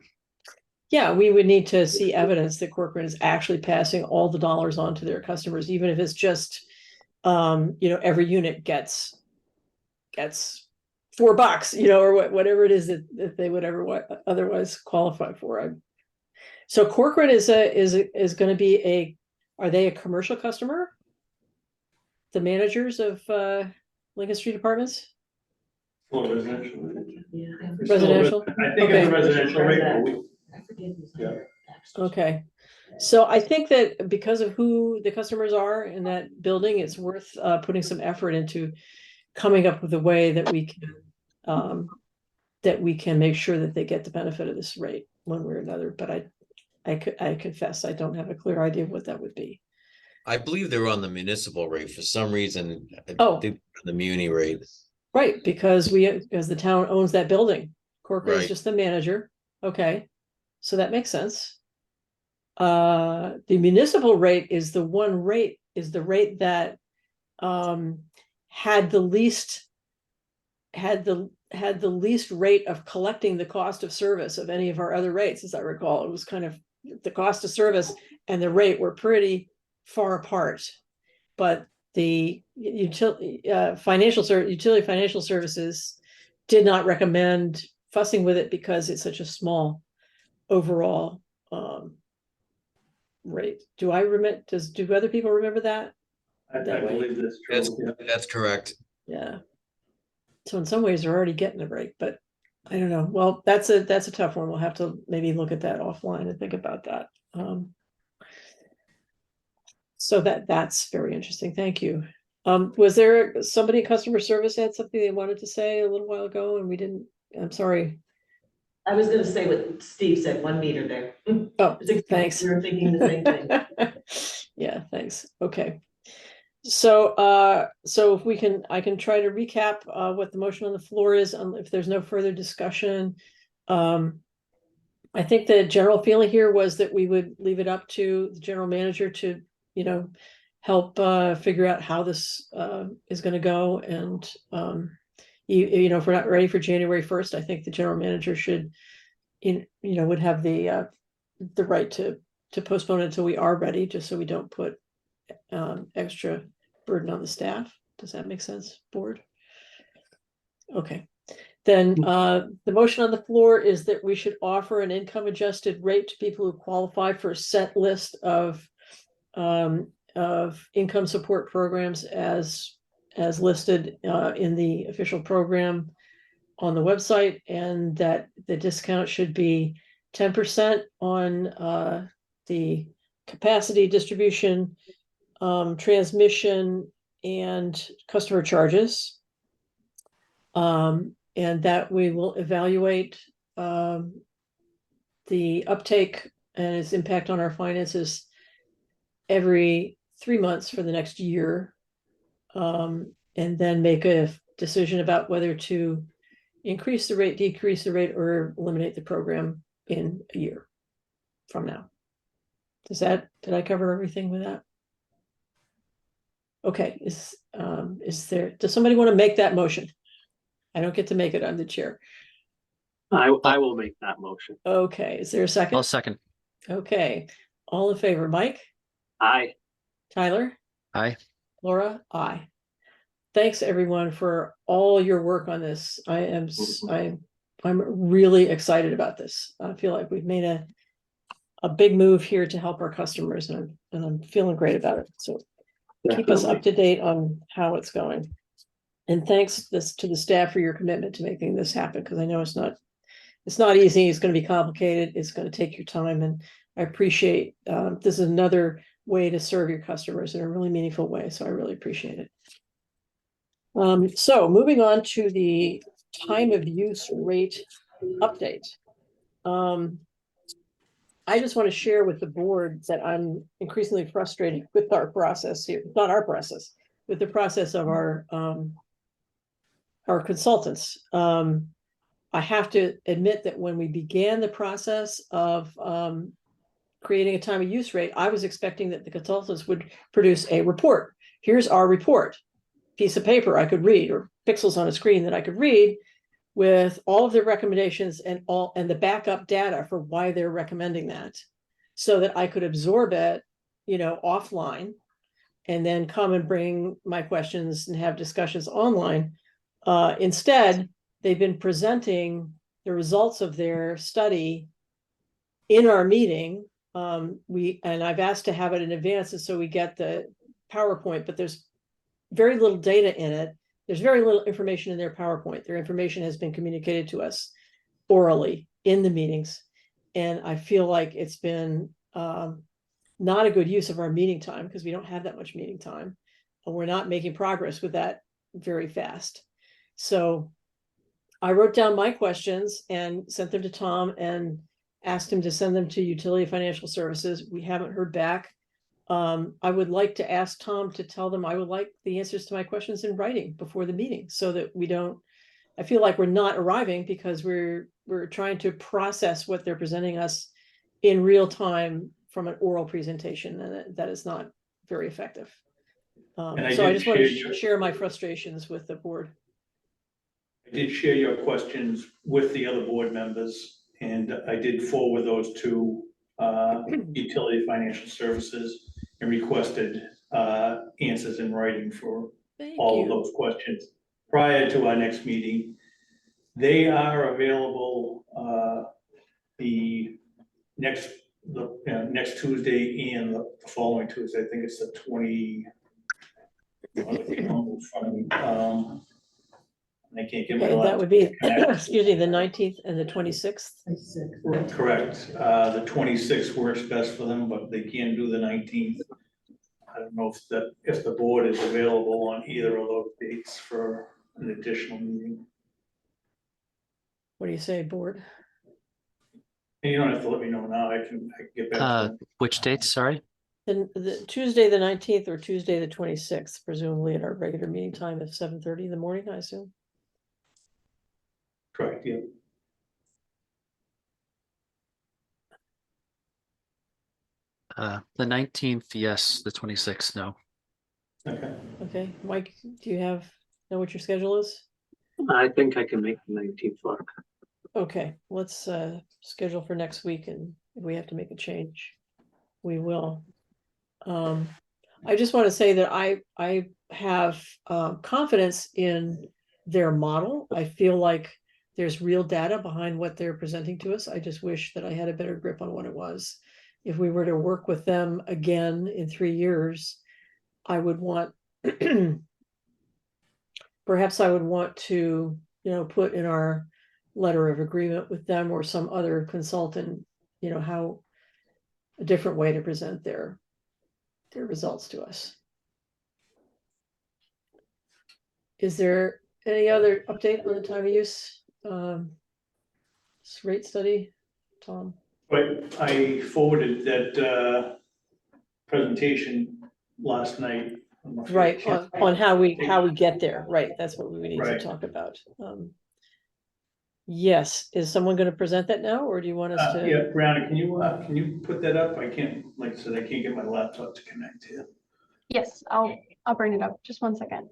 Yeah, we would need to see evidence that Corcoran is actually passing all the dollars on to their customers, even if it's just, every unit gets $4, or whatever it is that they would ever otherwise qualify for. So Corcoran is going to be are they a commercial customer? The managers of Lincoln Street Apartments? Well, residential. Yeah. Residential? I think it's a residential rate, but we, I forget who's Yeah. on it. Okay. So I think that because of who the customers are in that building, it's worth putting some effort into coming up with a way that we can make sure that they get the benefit of this rate one way or another. But I confess I don't have a clear idea of what that would be. I believe they were on the municipal rate for some reason. Oh. They were on the muni rate. Right, because the town owns that building. Corcoran is Right. just the manager. Okay, so that makes sense. The municipal rate is the rate that had the least rate of collecting the cost of service of any of our other rates, as I recall. It was kind of the cost of service and the rate were pretty far apart. But the utility financial services did not recommend fussing with it because it's such a small overall rate. Do other people remember that? I believe that's true. That's correct. Yeah. So in some ways they're already getting a break, but I don't know. Well, that's a tough one. We'll have to maybe look at that offline and think about that. So that's very interesting. Thank you. Was there somebody in customer service had something they wanted to say a little while ago and we didn't? I'm sorry. I was gonna say what Steve said, 1 meter there. Oh, thanks. We were thinking the same thing. Yeah, thanks. Okay. So if I can try to recap what the motion on the floor is, if there's no further discussion. I think the general feeling here was that we would leave it up to the general manager to, help figure out how this is going to go. And if we're not ready for January 1st, I think the general manager should, would have the right to postpone it until we are ready, just so we don't put extra burden on the staff. Does that make sense, board? Okay. Then the motion on the floor is that we should offer an income adjusted rate to people who qualify for a set list of income support programs as listed in the official program on the website, and that the discount should be 10% on the capacity, distribution, transmission, and customer charges. And that we will evaluate the uptake and its impact on our finances every 3 months for the next year. And then make a decision about whether to increase the rate, decrease the rate, or eliminate the program in a year from now. Did I cover everything with that? Okay, does somebody want to make that motion? I don't get to make it, I'm the chair. I will make that motion. Okay, is there a second? I'll second. Okay, all in favor, Mike, Aye. Tyler, Aye. Laura, aye. Thanks everyone for all your work on this. I'm really excited about this. I feel like we've made a big move here to help our customers, and I'm feeling great about it. So keep us up to date on how it's going. And thanks to the staff for your commitment to making this happen, because I know it's not easy. It's going to be complicated. It's going to take your time, and I appreciate this is another way to serve your customers in a really meaningful way. So I really appreciate it. So moving on to the time of use rate update. I just want to share with the board that I'm increasingly frustrated with our process here, not our process, with the process of our consultants. I have to admit that when we began the process of creating a time of use rate, I was expecting that the consultants would produce a report. Here's our report, piece of paper I could read, or pixels on a screen that I could read, with all of their recommendations and the backup data for why they're recommending that, so that I could absorb it, offline, and then come and bring my questions and have discussions online. Instead, they've been presenting the results of their study in our meeting. And I've asked to have it in advance, and so we get the PowerPoint, but there's very little data in it. There's very little information in their PowerPoint. Their information has been communicated to us orally in the meetings. And I feel like it's been not a good use of our meeting time, because we don't have that much meeting time. And we're not making progress with that very fast. So I wrote down my questions and sent them to Tom and asked him to send them to Utility Financial Services. We haven't heard back. I would like to ask Tom to tell them I would like the answers to my questions in writing before the meeting, so that I feel like we're not arriving, because we're trying to process what they're presenting us in real time from an oral presentation, and that is not very effective. So I just want to share my frustrations with the board. I did share your questions with the other board members, and I did forward those to Utility Financial Services and requested answers in writing for all of those questions prior to our next meeting. They are available the next Tuesday and the following Tuesday. I think it's the 20. I can't get my that would be excuse me, the 19th and the 26th. Correct. The 26th works best for them, but they can do the 19th. I don't know if the board is available on either of those dates for an additional meeting. What do you say, board? And you don't have to let me know now. I can get back to them. Which dates? Sorry. The Tuesday the 19th or Tuesday the 26th, presumably at our regular meeting time of 7:30 in the morning, I assume. Correct, yeah. The 19th, yes. The 26th, no. Okay. Okay, Mike, do you know what your schedule is? I think I can make the 19th work. Okay, let's schedule for next week, and if we have to make a change, we will. I just want to say that I have confidence in their model. I feel like there's real data behind what they're presenting to us. I just wish that I had a better grip on what it was. If we were to work with them again in 3 years, I would want, perhaps I would want to, put in our letter of agreement with them or some other consultant, how a different way to present their results to us. Is there any other update on the time of use rate study, Tom? But I forwarded that presentation last night. I don't know if you had a Right, chance. on how we get there, right, that's what we need to Right. talk about. Yes, is someone gonna present that now, or do you want us to? Yeah, Brianna, can you put that up? I can't, like I said, I can't get my laptop to connect here. Yes, I'll bring it up. Just one second.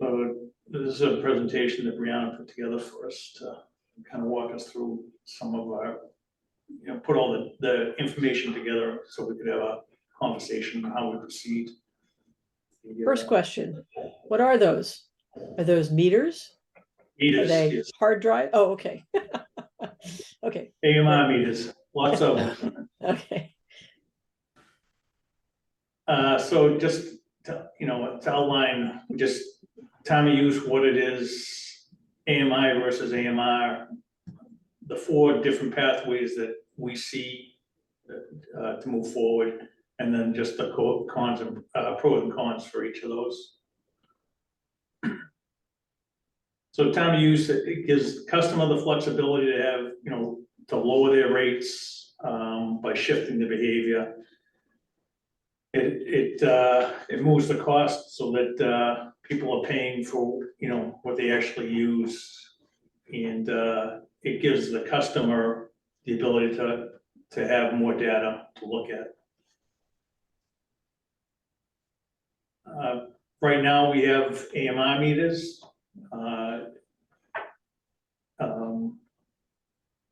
So this is a presentation that Brianna put together for us to kind of walk us through some of our, put all the information together so we could have a conversation on how we proceed. First question, what are those? Are those meters? Are Meters, they yes, hard drive? Oh, okay. Okay, AMI meters, lots of them. okay. So just to outline, just time of use, what it is, AMI versus AMR, the 4 different pathways that we see to move forward, and then just the cons and pros and cons for each of those. So time of use, it gives customer the flexibility to have, to lower their rates by shifting the behavior. It moves the cost so that people are paying for, what they actually use. And it gives the customer the ability to have more data to look at. Right now, we have AMI meters.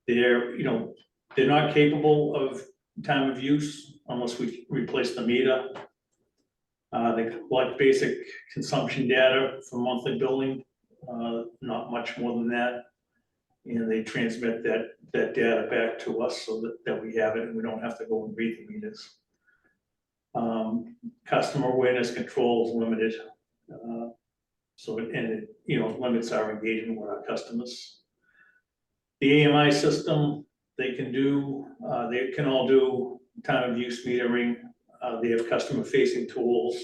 They're not capable of time of use unless we replace the meter. They collect basic consumption data for monthly billing, not much more than that. And they transmit that data back to us so that we have it and we don't have to go and read the meters. Customer awareness control is limited. So it limits our engagement with our customers. The AMI system, they can all do time of use metering. They have customer facing tools.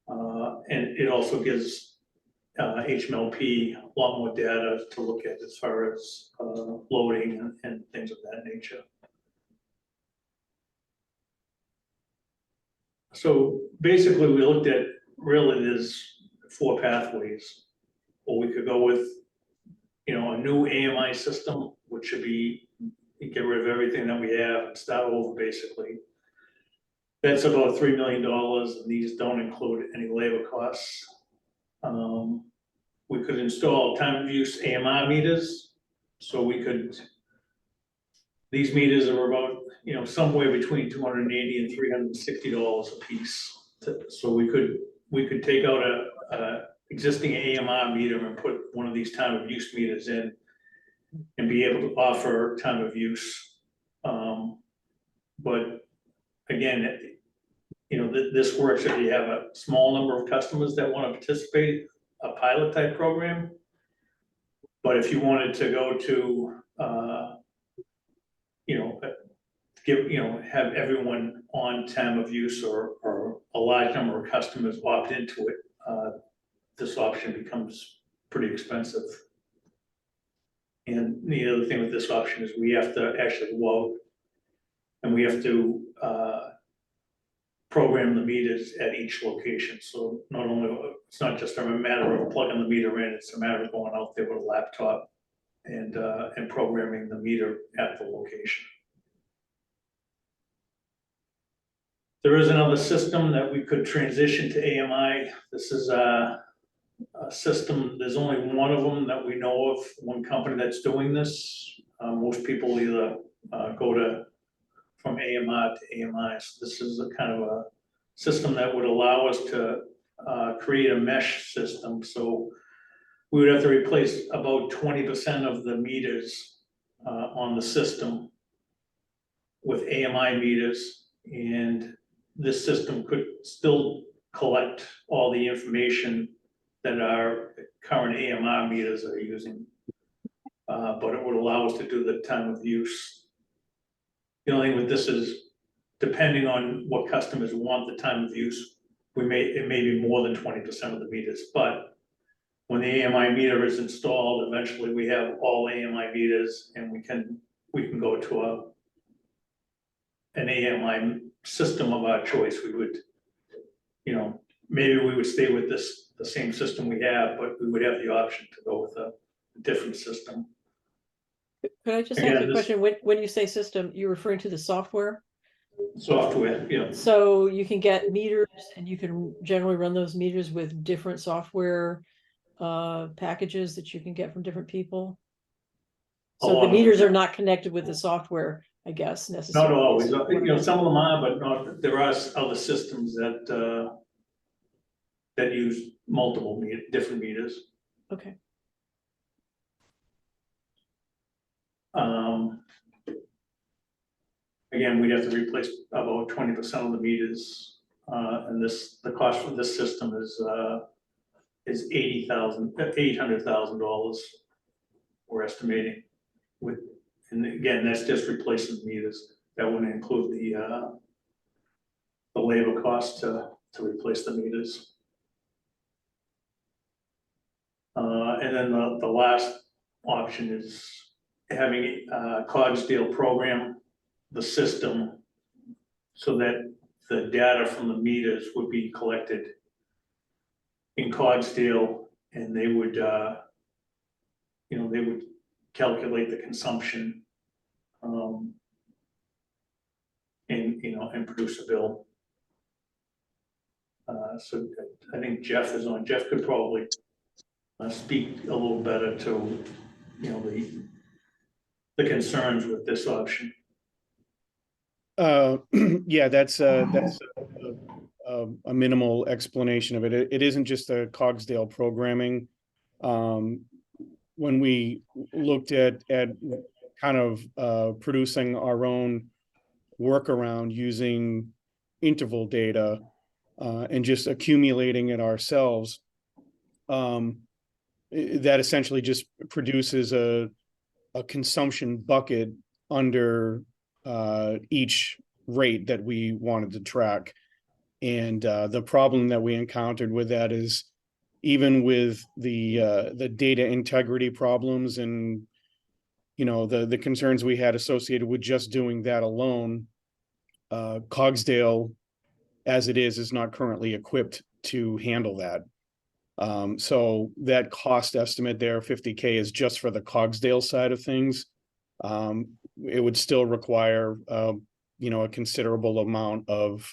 And it also gives HMLP a lot more data to look at as far as loading and things of that nature. So basically, we looked at, really, there's 4 pathways. Or we could go with, a new AMI system, which should be, get rid of everything that we have and start over, basically. That's about $3 million, and these don't include any labor costs. We could install time of use AMR meters, so these meters are about, somewhere between $280 and $360 a piece. So we could take out a existing AMR meter and put one of these time of use meters in and be able to offer time of use. But again, this works if you have a small number of customers that want to participate, a pilot type program. But if you wanted to go to, have everyone on time of use or a large number of customers opt into it, this option becomes pretty expensive. And the other thing with this option is we have to actually go out and we have to program the meters at each location. So it's not just a matter of plugging the meter in, it's a matter of going out there with a laptop and programming the meter at the location. There is another system that we could transition to AMI. This is a system, there's only one of them that we know of, one company that's doing this. Most people either go from AMR to AMI. So this is a kind of a system that would allow us to create a mesh system. So we would have to replace about 20% of the meters on the system with AMI meters, and this system could still collect all the information that our current AMR meters are using. But it would allow us to do the time of use The only thing with this is, depending on what customers want, the time of use, it may be more than 20% of the meters, but when the AMI meter is installed, eventually we have all AMI meters, and we can go to an AMI system of our choice. We would, maybe we would stay with the same system we have, but we would have the option to go with a different system. Could I just Again, ask a this- question? When you say system, you're referring to the software? Software, yeah. So you can get meters and you can generally run those meters with different software packages that you can get from different people? A So lot the of them, meters yeah. are not connected with the software, I guess, Not necessarily. always, is what I'm some of them are, but not, there are other systems that use multiple different meters. Okay. Again, we'd have to replace about 20% of the meters, and the cost for this system is $800,000. We're estimating and again, that's just replacing the meters. That wouldn't include the labor cost to replace the meters. And then the last option is having Cogsdale program the system so that the data from the meters would be collected in Cogsdale, and they would, they would calculate the consumption, and produce a bill. So I think Jeff is on. Jeff could probably speak a little better to, the concerns with this option. Yeah, that's a minimal explanation of it. It isn't just a Cogsdale programming. When we looked at kind of producing our own workaround using interval data and just accumulating it ourselves, that essentially just produces a consumption bucket under each rate that we wanted to track. And the problem that we encountered with that is, even with the data integrity problems and the concerns we had associated with just doing that alone, Cogsdale as it is not currently equipped to handle that. So that cost estimate there, $50K, is just for the Cogsdale side of things. It would still require a considerable amount of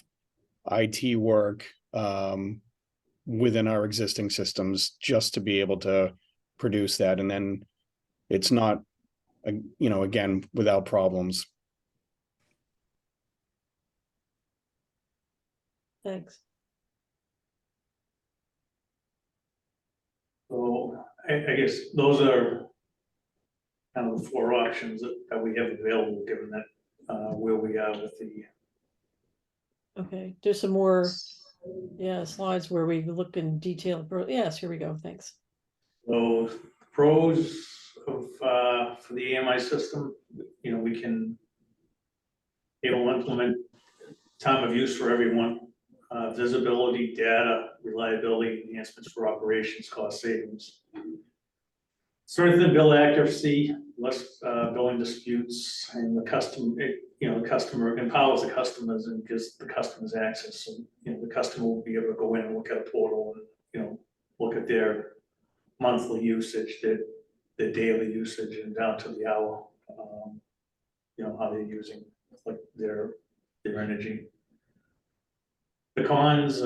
IT work within our existing systems just to be able to produce that. And then it's not, again, without problems. Thanks. So I guess those are kind of the four options that we have available, given that where we are with the. Okay, there's some more, slides where we look in detail. Yes, here we go. Thanks. So pros of for the AMI system, we can implement time of use for everyone, visibility, data, reliability, enhancements for operations, cost savings. Strengthen bill accuracy, less billing disputes, and the customer empowers the customers and gives the customers access. So, the customer will be able to go in and look at a portal and, look at their monthly usage, their daily usage, and down to the hour, how they're using like their energy. The cons,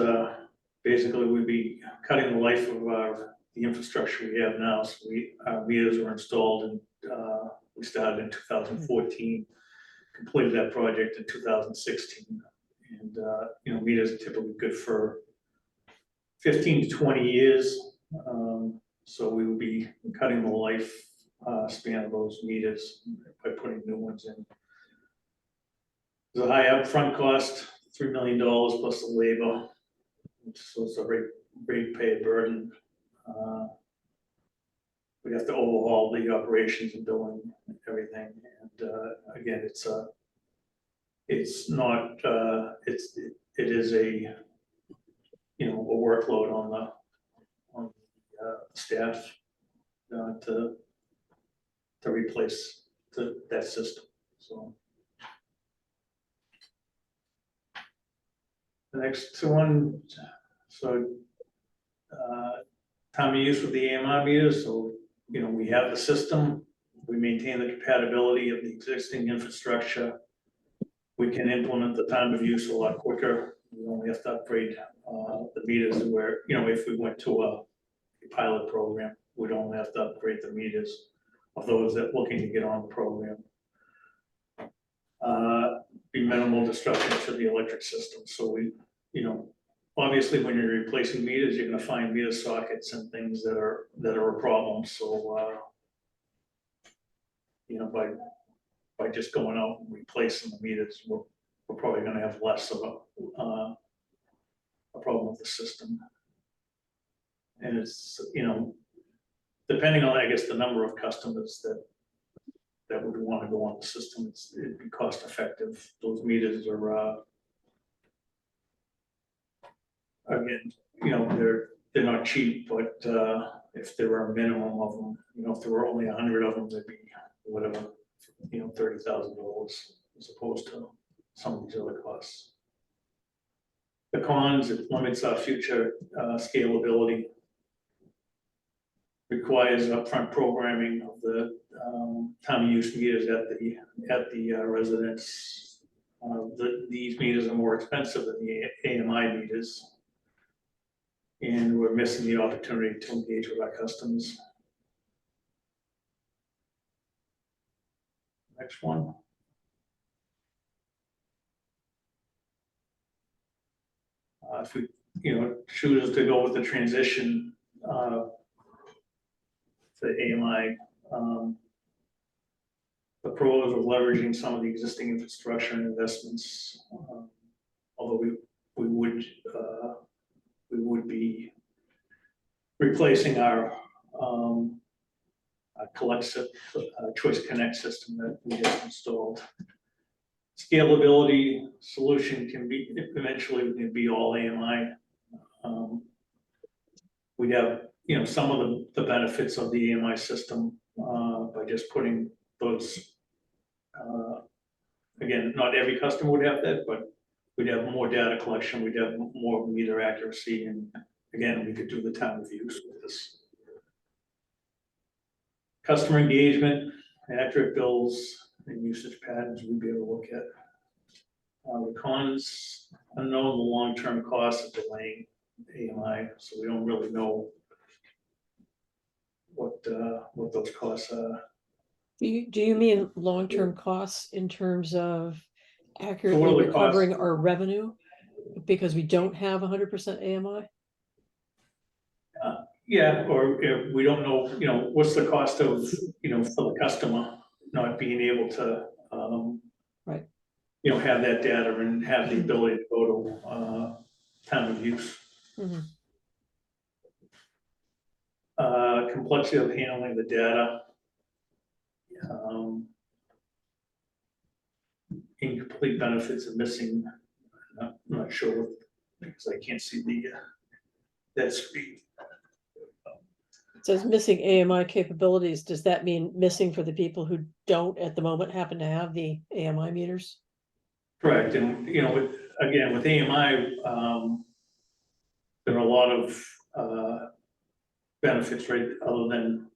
basically, would be cutting the life of the infrastructure we have now. So our meters were installed and we started in 2014, completed that project in 2016. And, meters are typically good for 15 to 20 years. So we would be cutting the life span of those meters by putting new ones in. There's a high upfront cost, $3 million plus the labor. So it's a rate-paid burden. We have to overhaul the operations and billing and everything. And again, it's it's not, it is a, you know, a workload on the staff to replace that system, so. The next one, so, time of use with the AMI meters, so, you know, we have the system, we maintain the compatibility of the existing infrastructure. We can implement the time of use a lot quicker, we only have to upgrade, the meters where, you know, if we went to a pilot program, we'd only have to upgrade the meters of those that looking to get on the program. Be minimal disruption to the electric system, so we, you know, obviously, when you're replacing meters, you're gonna find meter sockets and things that are a problem, so, you know, by just going out and replacing the meters, we're probably gonna have less of a problem with the system. And it's, you know, depending on, I guess, the number of customers that would want to go on the system, it'd be cost effective. Those meters are, again, you know, they're not cheap, but if there were a minimum of them, you know, if there were only 100 of them, there'd be whatever, you know, $30,000 as opposed to some of these other costs. The cons, it limits our future scalability, requires upfront programming of the time of use meters at the residence. These meters are more expensive than the AMI meters, and we're missing the opportunity to engage with our customers. Next one. If we, you know, choose to go with the transition to AMI, the pros of leveraging some of the existing infrastructure and investments, although we would be replacing our Choice Connect system that we just installed. Scalability solution can be eventually all AMI. We'd have, you know, some of the benefits of the AMI system by just putting those. Again, not every customer would have that, but we'd have more data collection. We'd have more meter accuracy, and again, we could do the time of use with this. Customer engagement, accurate bills, and usage patterns we'd be able to look at. The cons, unknown the long-term costs of delaying AMI, so we don't really know what those costs are. Do you mean long-term costs in terms of So what accurately are the recovering costs? our revenue because we don't have 100% AMI? Yeah, or if we don't know, you know, what's the cost of, you know, for the customer not being able to, Right. you know, have that data and have the ability to go to time of use. Mhm. Complexity of handling the data. Incomplete benefits of missing. I'm not sure what, because I can't see that screen. It says missing AMI capabilities. Does that mean missing for the people who don't at the moment happen to have the AMI meters? Correct, and you know, with AMI, there are a lot of benefits, right? Other than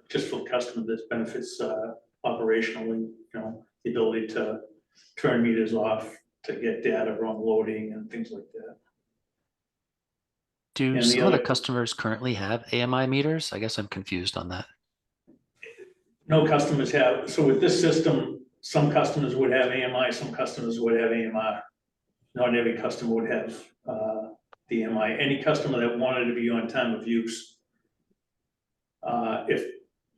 just for the customer, there's benefits operationally. You know, the ability to turn meters off, to get data on loading and things like that. Do And the some of the other- customers currently have AMI meters? I guess I'm confused on that. No customers have, so with this system, some customers would have AMI, some customers would have AMR. Not every customer would have the AMI. Any customer that wanted to be on time of use,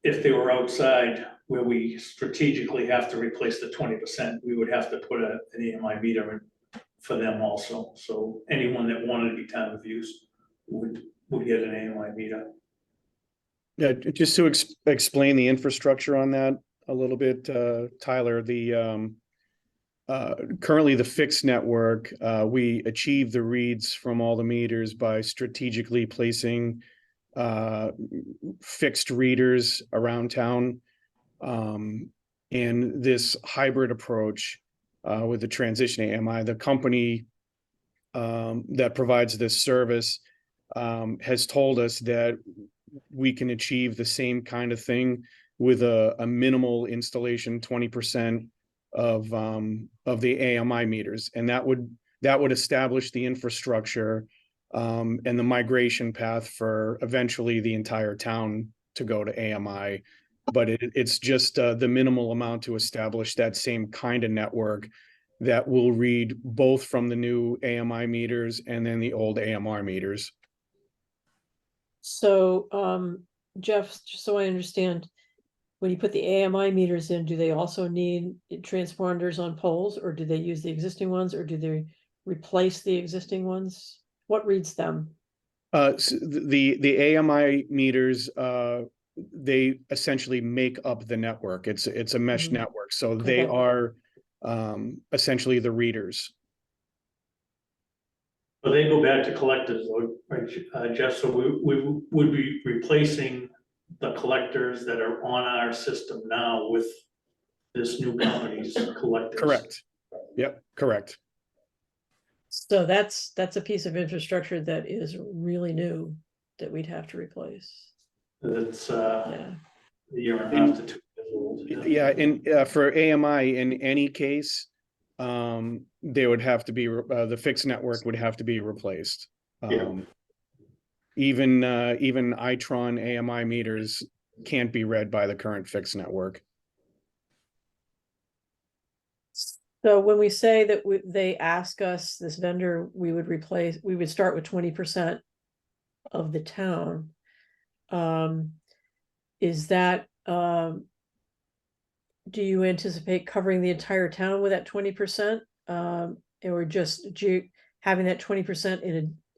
if they were outside where we strategically have to replace the 20%, we would have to put an AMI meter in for them also. So anyone that wanted to be time of use would get an AMI meter. Yeah, just to explain the infrastructure on that a little bit, Tyler, currently the fixed network, we achieve the reads from all the meters by strategically placing fixed readers around town. And this hybrid approach with the transition AMI, the company that provides this service has told us that we can achieve the same kind of thing with a minimal installation, 20% of the AMI meters, and that would establish the infrastructure and the migration path for eventually the entire town to go to AMI. But it's just the minimal amount to establish that same kind of network that will read both from the new AMI meters and then the old AMR meters. So, Jeff, just so I understand, when you put the AMI meters in, do they also need transponders on poles, or do they use the existing ones, or do they replace the existing ones? What reads them? So the AMI meters, they essentially make up the network. It's a mesh Mhm. network, so they Okay. are essentially the readers. But they go back to collectors, though, right, Jeff? So we would be replacing the collectors that are on our system now with this new company's collectors. Correct. Yep, correct. So that's a piece of infrastructure that is really new that we'd have to replace. It's Yeah. a year and a half to 2 years old. Yeah, and for AMI, in any case, they would have to be the fixed network would have to be replaced. Yeah. Even Itron AMI meters can't be read by the current fixed network. So when we say that they ask us, this vendor, we would start with 20% of the town. Is that, do you anticipate covering the entire town with that 20%? Or just having that 20%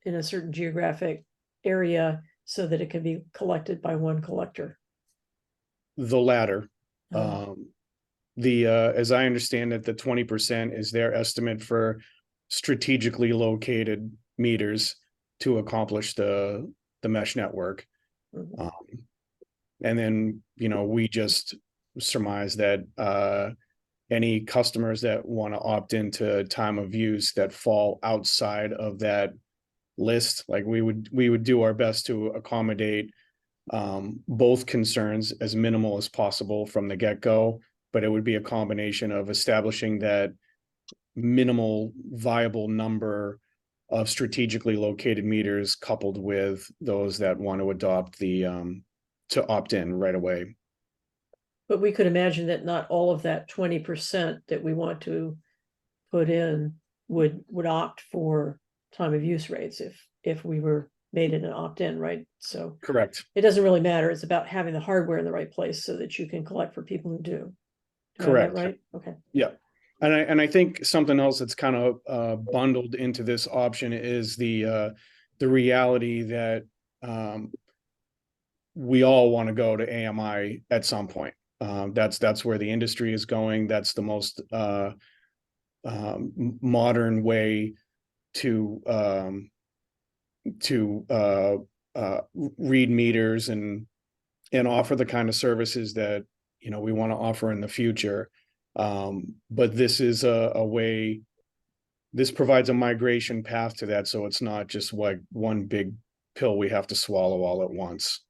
in a certain geographic area so that it can be collected by one collector? The latter. Oh. As I understand it, the 20% is their estimate for strategically located meters to accomplish the mesh network. Mhm. And then, we just surmise that any customers that want to opt into time of use that fall outside of that list, like we would do our best to accommodate both concerns as minimal as possible from the get-go, but it would be a combination of establishing that minimal viable number of strategically located meters coupled with those that want to adopt to opt in right away. But we could imagine that not all of that 20% that we want to put in would opt for time of use rates if we were made it an opt-in, right? So Correct. it doesn't really matter. It's about having the hardware in the right place so that you can collect for people who do. Do I have that Correct. right? Okay. Yeah. And I think something else that's kind of bundled into this option is the reality that we all want to go to AMI at some point. That's where the industry is going. That's the most modern way to read meters and offer the kind of services that we want to offer in the future. But this is a way, this provides a migration path to that, so it's not just like one big pill we have to swallow all at once.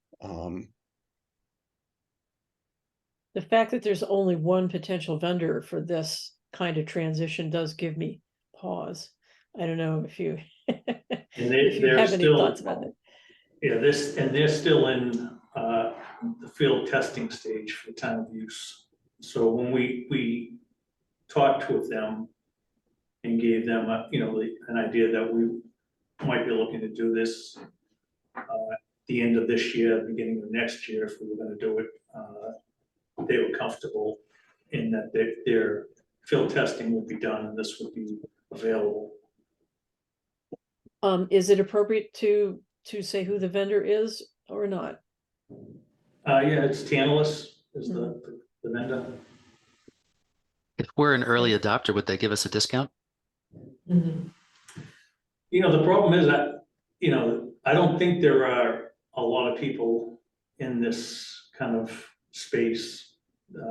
The fact that there's only one potential vendor for this kind of transition does give me pause. I don't know if you if you they're have any still, thoughts about it. Yeah, they're still in the field testing stage for time of use. So when we talked with them and gave them an idea that we might be looking to do this the end of this year, beginning of next year, if we were going to do it, they were comfortable in that their field testing would be done and this would be available. Is it appropriate to say who the vendor is or not? Yeah, it's Tantalus is the vendor. If we're an early adopter, would they give us a discount? Mhm. The problem is that, I don't think there are a lot of people in this kind of space.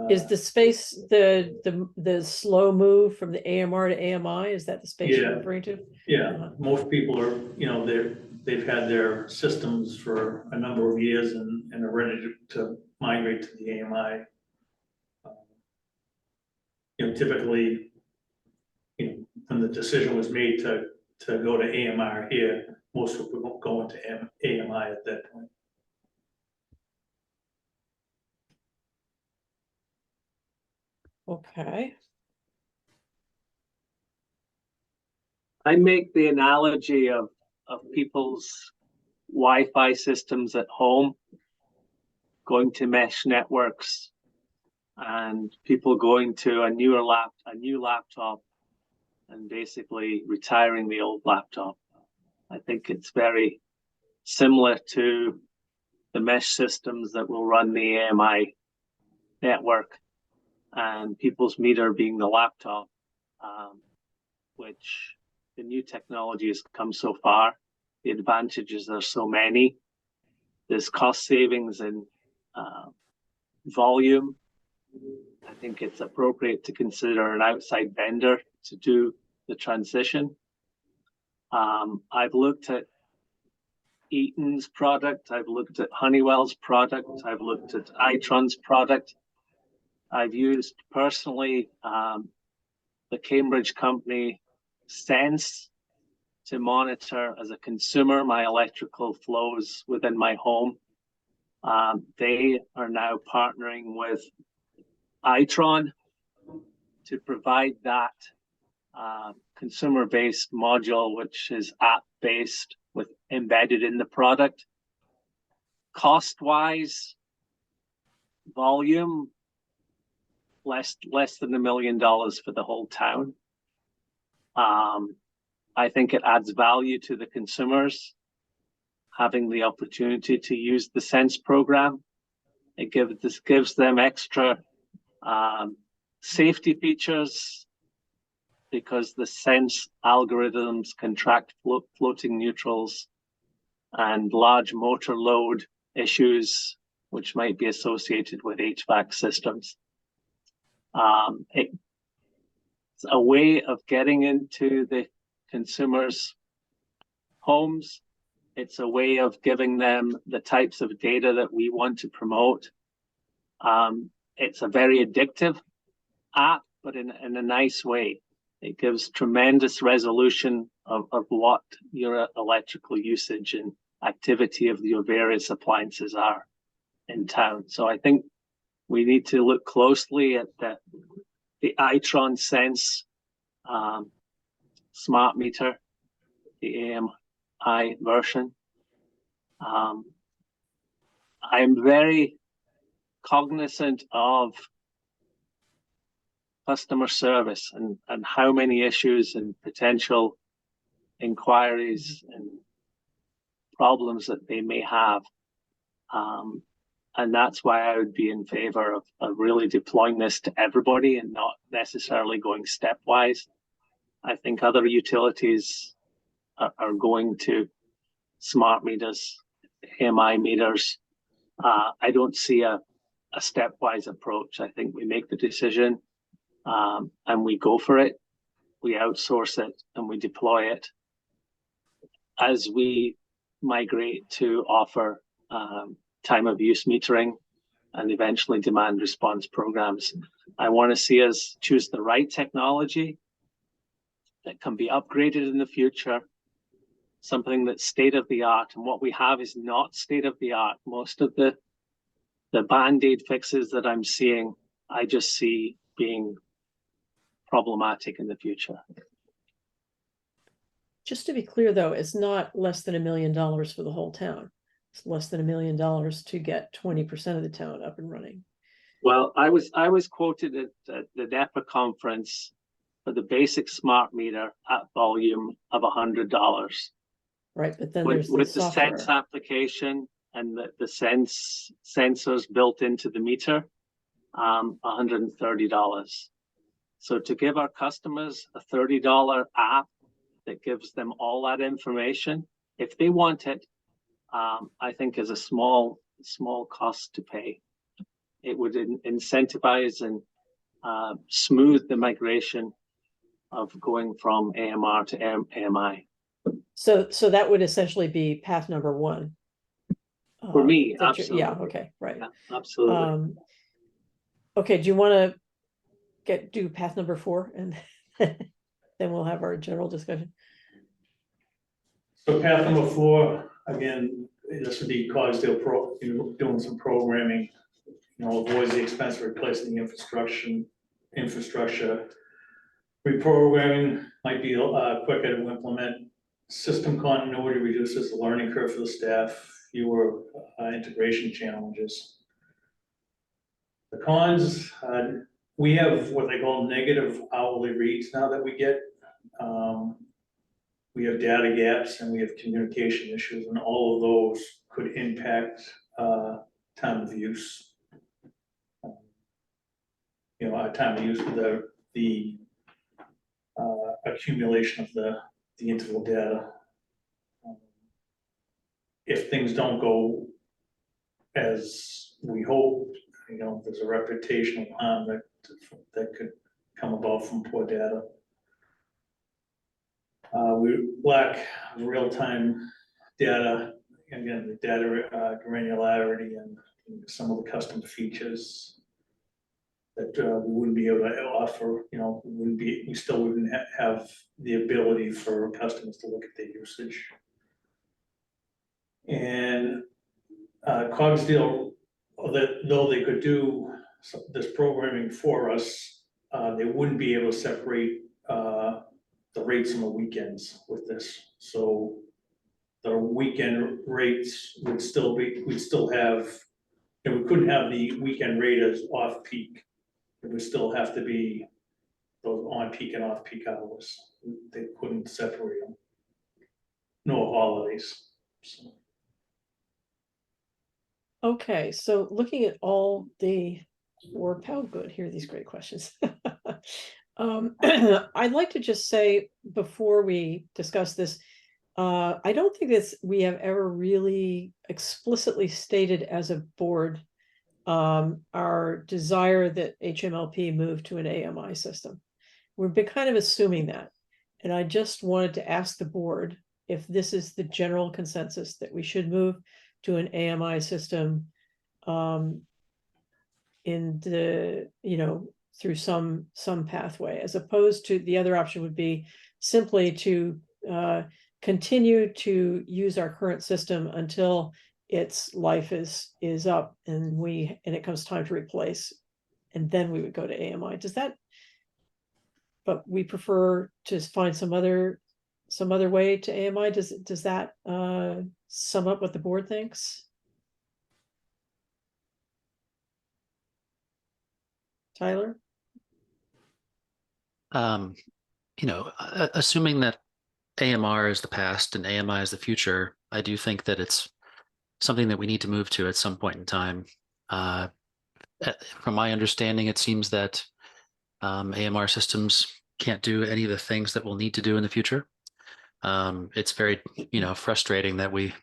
Is the space the slow move from the AMR to AMI? Is that the space you're Yeah. referring to? Yeah, most people are, they've had their systems for a number of years and are ready to migrate to the AMI. Typically, when the decision was made to go to AMI here, most people won't go into AMI at that point. Okay. I make the analogy of people's Wi-Fi systems at home going to mesh networks and people going to a new laptop and basically retiring the old laptop. I think it's very similar to the mesh systems that will run the AMI network and people's meter being the laptop, which the new technology has come so far. The advantages are so many. There's cost savings in volume. I think it's appropriate to consider an outside vendor to do the transition. I've looked at Eaton's product. I've looked at Honeywell's product. I've looked at Itron's product. I've used personally the Cambridge company Sense to monitor as a consumer my electrical flows within my home. They are now partnering with Itron to provide that consumer-based module, which is app-based with embedded in the product. Cost-wise, volume, less than $1 million for the whole town. I think it adds value to the consumers having the opportunity to use the Sense program. It gives them extra safety features because the Sense algorithms can track floating neutrals and large motor load issues which might be associated with HVAC systems. It's a way of getting into the consumers' homes. It's a way of giving them the types of data that we want to promote. It's a very addictive app, but in a nice way. It gives tremendous resolution of what your electrical usage and activity of your various appliances are in town. So I think we need to look closely at the Itron Sense smart meter, the AMI version. I'm very cognizant of customer service and how many issues and potential inquiries and problems that they may have. And that's why I would be in favor of really deploying this to everybody and not necessarily going stepwise. I think other utilities are going to smart meters, AMI meters. I don't see a stepwise approach. I think we make the decision and we go for it. We outsource it and we deploy it as we migrate to offer time of use metering and eventually demand response programs. I want to see us choose the right technology that can be upgraded in the future, something that's state of the art. And what we have is not state of the art. Most of the Band-Aid fixes that I'm seeing, I just see being problematic in the future. Just to be clear, though, it's not less than $1 million for the whole town. It's less than $1 million to get 20% of the town up and running. Well, I was quoted at the NEPA conference for the basic smart meter at volume of $100. Right, but then with there's the Sense application and the Sense sensors built into the meter, $130. So to give our customers a $30 app that gives them all that information, if they want it, I think is a small cost to pay. It would incentivize and smooth the migration of going from AMR to AMI. So that would essentially be path number one. For me, that absolutely. Yeah, okay, right. Yeah, absolutely. Okay, do you want to do path number 4 and then we'll have our general discussion? So path number 4, again, this would be Cogsdale doing some programming, avoids the expense of replacing the infrastructure. Reprogramming might be quicker to implement. System continuity reduces the learning curve for the staff, fewer integration challenges. The cons, we have what they call negative hourly rates now that we get. We have data gaps and we have communication issues, and all of those could impact time of use. Our time of use with the accumulation of the interval data. If things don't go as we hope, there's a reputational harm that could come about from poor data. We lack real-time data, again, the data granularity and some of the custom features that we wouldn't be able to offer. We still wouldn't have the ability for customers to look at their usage. And Cogsdale, though they could do this programming for us, they wouldn't be able to separate the rates on the weekends with this. So the weekend rates would still be, we couldn't have the weekend rate as off-peak. It would still have to be those on-peak and off-peak hours. They couldn't separate them. No holidays. So. Okay, so looking at all the good, here are these great questions. I'd like to just say before we discuss this, I don't think we have ever really explicitly stated as a board our desire that HMLP move to an AMI system. We've been kind of assuming that. And I just wanted to ask the board if this is the general consensus that we should move to an AMI system in the, through some pathway, as opposed to the other option would be simply to continue to use our current system until its life is up and it comes time to replace, and then we would go to AMI. But we prefer to find some other way to AMI. Does that sum up what the board thinks? Tyler? Assuming that AMR is the past and AMI is the future, I do think that it's something that we need to move to at some point in time. From my understanding, it seems that AMR systems can't do any of the things that we'll need to do in the future. It's very, frustrating that we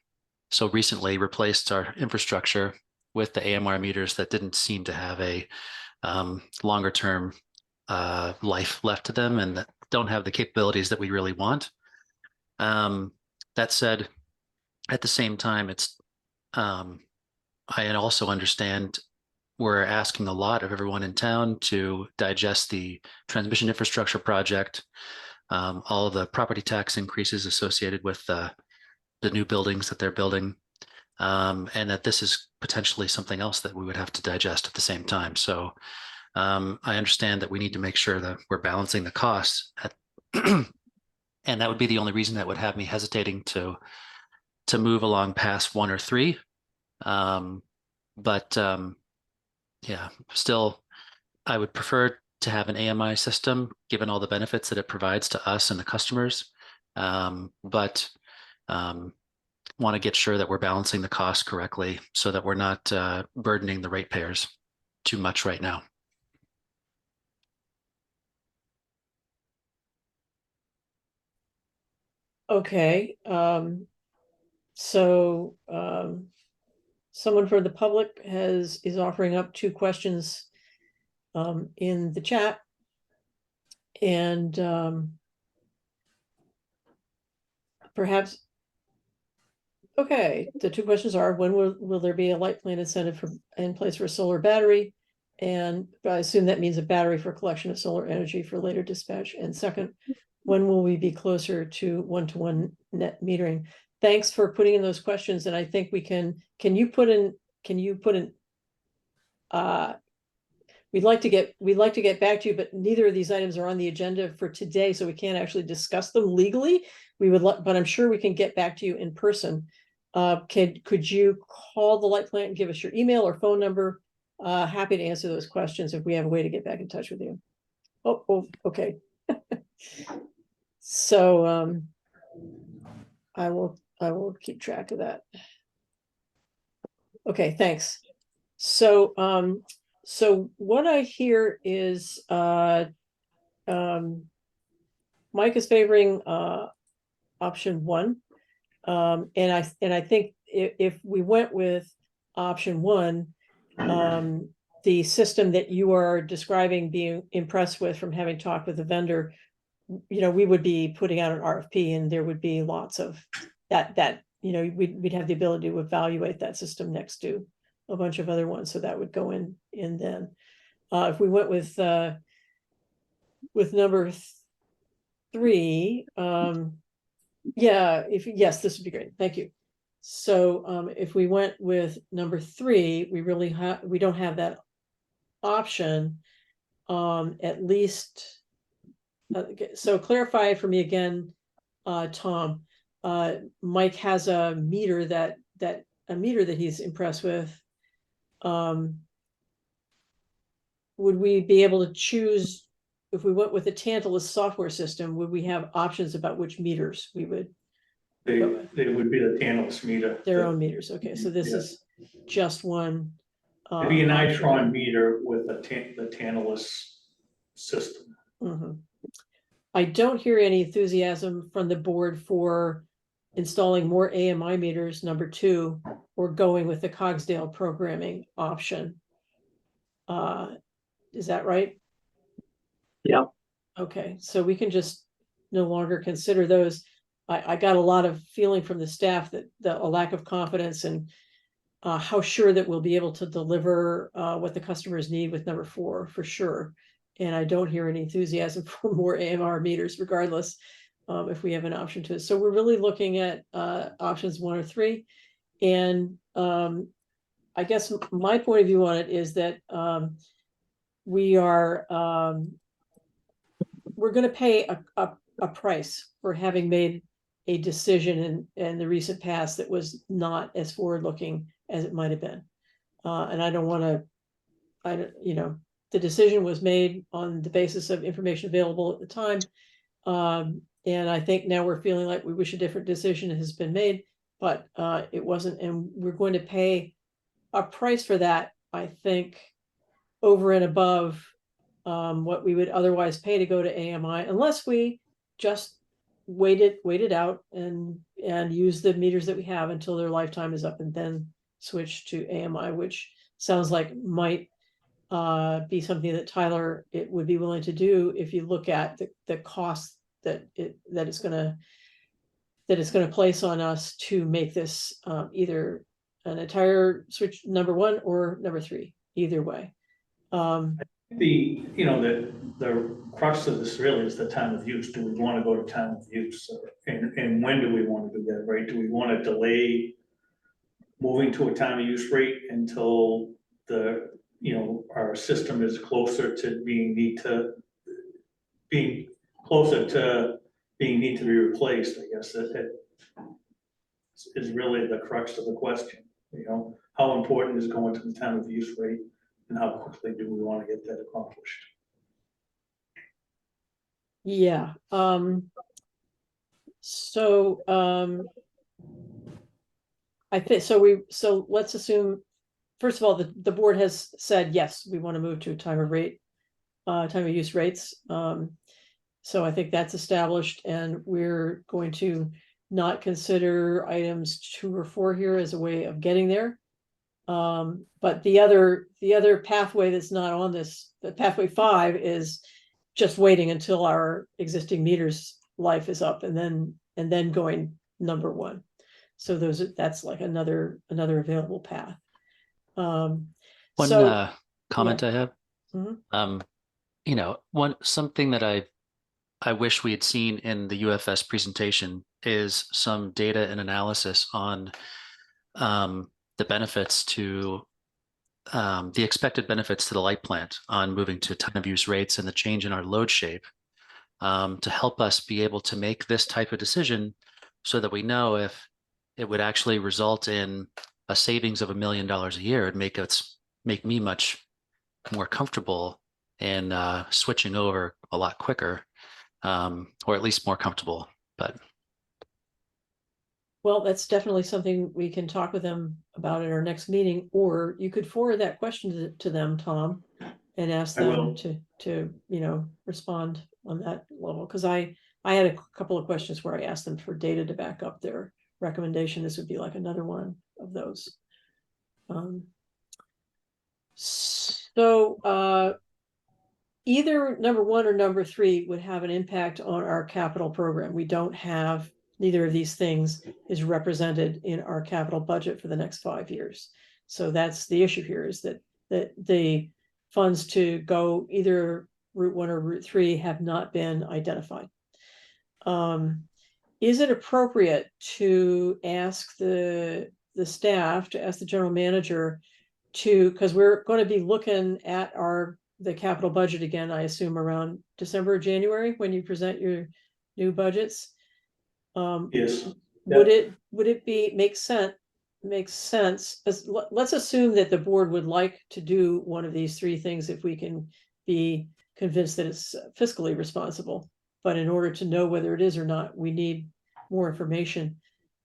so recently replaced our infrastructure with the AMR meters that didn't seem to have a longer term life left to them and that don't have the capabilities that we really want. That said, at the same time, I also understand we're asking a lot of everyone in town to digest the transmission infrastructure project, all of the property tax increases associated with the new buildings that they're building, and that this is potentially something else that we would have to digest at the same time. So I understand that we need to make sure that we're balancing the costs, and that would be the only reason that would have me hesitating to move along past 1 or 3. Yeah, still, I would prefer to have an AMI system, given all the benefits that it provides to us and the customers. But want to get sure that we're balancing the cost correctly so that we're not burdening the ratepayers too much right now. Okay, so, someone from the public is offering up 2 questions in the chat. And perhaps, okay, the 2 questions are, when will there be a light plant incentive in place for a solar battery? And I assume that means a battery for collection of solar energy for later dispatch. And second, when will we be closer to one-to-one net metering? Thanks for putting in those questions. And I think we can you put in, we'd like to get back to you, but neither of these items are on the agenda for today, so we can't actually discuss them legally. But I'm sure we can get back to you in person. Could you call the light plant and give us your email or phone number? Happy to answer those questions if we have a way to get back in touch with you. Oh, okay. So I will keep track of that. Okay, thanks. So so what I hear is Mike is favoring option 1. And I think if we went with option 1, the system that you are describing, being impressed with from having talked with the vendor, we would be putting out an RFP, and there would be lots of that we'd have the ability to evaluate that system next to a bunch of other ones, so that would go in then. If we went with number 3, yes, this would be great, thank you. So if we went with number 3, we don't have that option, at least. So clarify for me again, Tom. Mike has a meter that he's impressed with. Would we be able to choose, if we went with the Tantalus software system, would we have options about which meters we would? They would be the Tantalus meter. Their own meters. Okay, so this is just one. It'd be an option. Itron meter with the Tantalus system. Mm-hmm. I don't hear any enthusiasm from the board for installing more AMI meters, number 2, or going with the Cogsdale programming option. Is that right? Yeah. Okay, so we can just no longer consider those. I got a lot of feeling from the staff that a lack of confidence and how sure that we'll be able to deliver what the customers need with number 4 for sure. And I don't hear any enthusiasm for more AMR meters, regardless if we have an option to it. So we're really looking at options 1 or 3. And I guess my point of view on it is that we're going to pay a price for having made a decision in the recent past that was not as forward-looking as it might have been. And I don't want to, the decision was made on the basis of information available at the time. And I think now we're feeling like we wish a different decision has been made, but it wasn't. And we're going to pay a price for that, I think, over and above what we would otherwise pay to go to AMI, unless we just wait it out and use the meters that we have until their lifetime is up and then switch to AMI, which sounds like might be something that Tyler would be willing to do if you look at the cost that it's going to place on us to make this either an entire switch, number 1 or number 3, either way. The crux of this really is the time of use. Do we want to go to time of use? And when do we want to do that, right? Do we want to delay moving to a time of use rate until our system is closer to being need to be replaced? I guess that is really the crux of the question. How important is going to the time of use rate, and how quickly do we want to get that accomplished? Yeah. So I think so. So let's assume, first of all, the board has said yes, we want to move to time of use rates. So I think that's established, and we're going to not consider items 2 or 4 here as a way of getting there. But the other pathway that's not on this, the pathway 5 is just waiting until our existing meters life is up and then going number 1. So that's like another available path. One So comment I have. Mhm. Something that I wish we had seen in the UFS presentation is some data and analysis on the benefits to the expected benefits to the light plant on moving to time of use rates and the change in our load shape, to help us be able to make this type of decision so that we know if it would actually result in a savings of $1 million a year. It'd make me much more comfortable in switching over a lot quicker, or at least more comfortable. But well, that's definitely something we can talk with them about at our next meeting, or you could forward that question to them, Tom, and ask I them will. to respond on that level. Because I had a couple of questions where I asked them for data to back up their recommendation. This would be like another one of those. So either number 1 or number 3 would have an impact on our capital program. We don't have, neither of these things is represented in our capital budget for the next 5 years. So that's the issue here, is that the funds to go either Route 1 or Route 3 have not been identified. Is it appropriate to ask the staff, to ask the general manager because we're going to be looking at the capital budget again, I assume around December or January when you present your new budgets. Yes. Would it make sense, let's assume that the board would like to do one of these 3 things if we can be convinced that it's fiscally responsible. But in order to know whether it is or not, we need more information.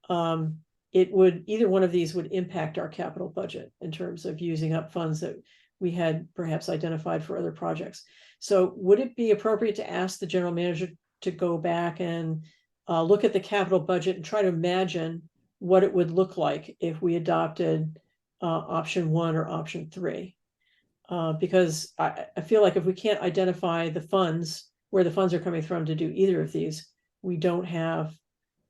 Either one of these would impact our capital budget in terms of using up funds that we had perhaps identified for other projects. So would it be appropriate to ask the general manager to go back and look at the capital budget and try to imagine what it would look like if we adopted option 1 or option 3? Because I feel like if we can't identify the funds, where the funds are coming from to do either of these, we don't have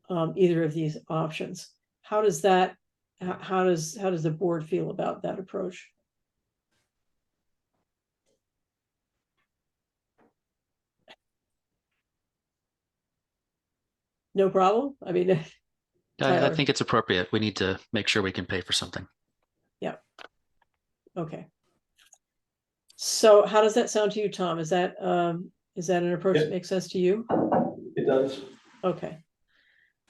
either of these options. How does the board feel about that approach? No problem. I mean, I Tyler. think it's appropriate. We need to make sure we can pay for something. Yeah. Okay. So how does that sound to you, Tom? Is that an approach that makes sense to you? It does. Okay.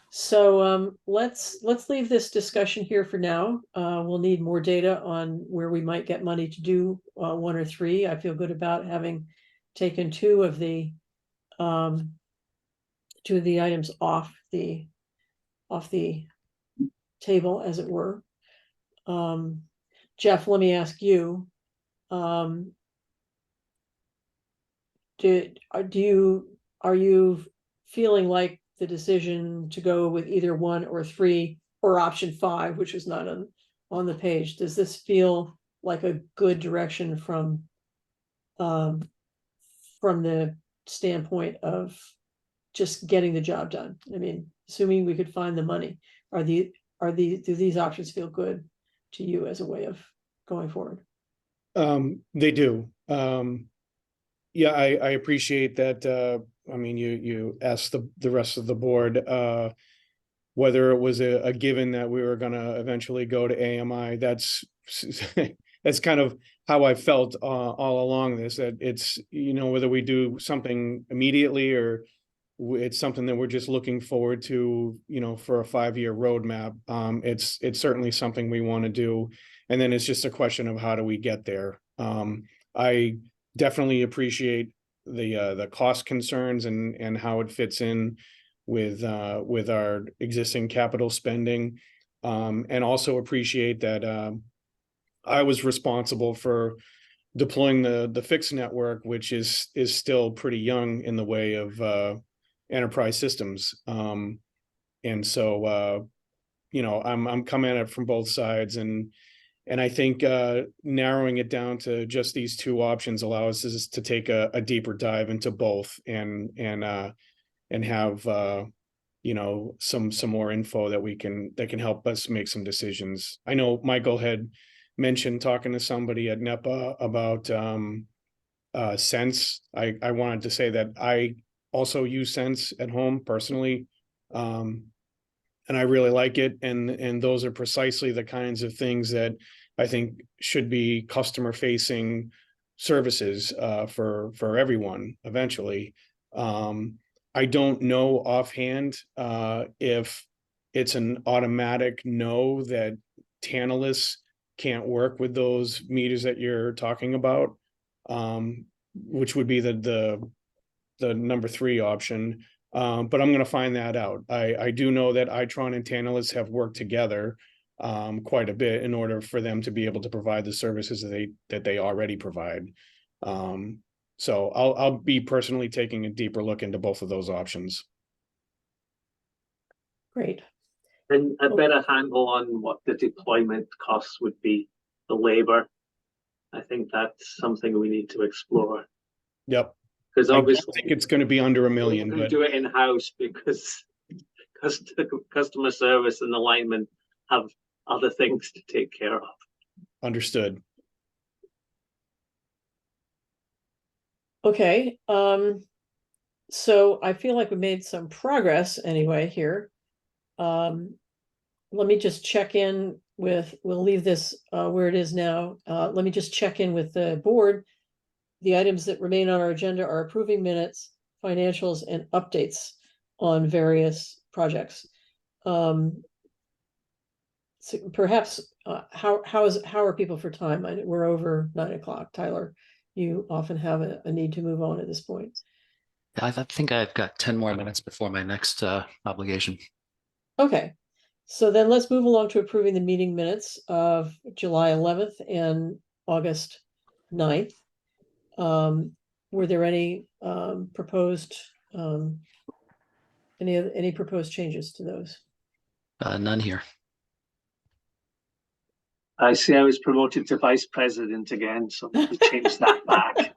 So let's leave this discussion here for now. We'll need more data on where we might get money to do 1 or 3. I feel good about having taken 2 of the items off the table, as it were. Jeff, let me ask you. Are you feeling like the decision to go with either 1 or 3 or option 5, which is not on the page, does this feel like a good direction from the standpoint of just getting the job done? I mean, assuming we could find the money, do these options feel good to you as a way of going forward? They do. Yeah, I appreciate that. I mean, you asked the rest of the board whether it was a given that we were going to eventually go to AMI. That's kind of how I felt all along this, that it's, whether we do something immediately or it's something that we're just looking forward to, for a 5-year roadmap. It's certainly something we want to do. And then it's just a question of how do we get there. I definitely appreciate the cost concerns and how it fits in with our existing capital spending, and also appreciate that I was responsible for deploying the fixed network, which is still pretty young in the way of enterprise systems. And so I'm coming at it from both sides, and I think narrowing it down to just these two options allows us to take a deeper dive into both and have some more info that can help us make some decisions. I know Michael had mentioned talking to somebody at NEPA about Sense. I wanted to say that I also use Sense at home personally. And I really like it. And those are precisely the kinds of things that I think should be customer facing services for everyone eventually. I don't know offhand if it's an automatic no that Tantalus can't work with those meters that you're talking about, which would be the number 3 option. But I'm going to find that out. I do know that Itron and Tantalus have worked together quite a bit in order for them to be able to provide the services that they already provide. So I'll be personally taking a deeper look into both of those options. Great. And a better handle on what the deployment costs would be, the labor. I think that's something we need to explore. Yep. Because I obviously think it's going to be under $1 million, we but do it in-house because customer service and alignment have other things to take care of. understood. Okay, so I feel like we made some progress anyway here. Let me just check in with, we'll leave this where it is now. Let me just check in with the board. The items that remain on our agenda are approving minutes, financials, and updates on various projects. So perhaps how are people for time? We're over 9 o'clock. Tyler, you often have a need to move on at this point. I think I've got 10 more minutes before my next obligation. Okay, so then let's move along to approving the meeting minutes of July 11th and August 9th. Were there any proposed any proposed changes to those? None here. I see I was promoted to vice president again, so maybe change that back.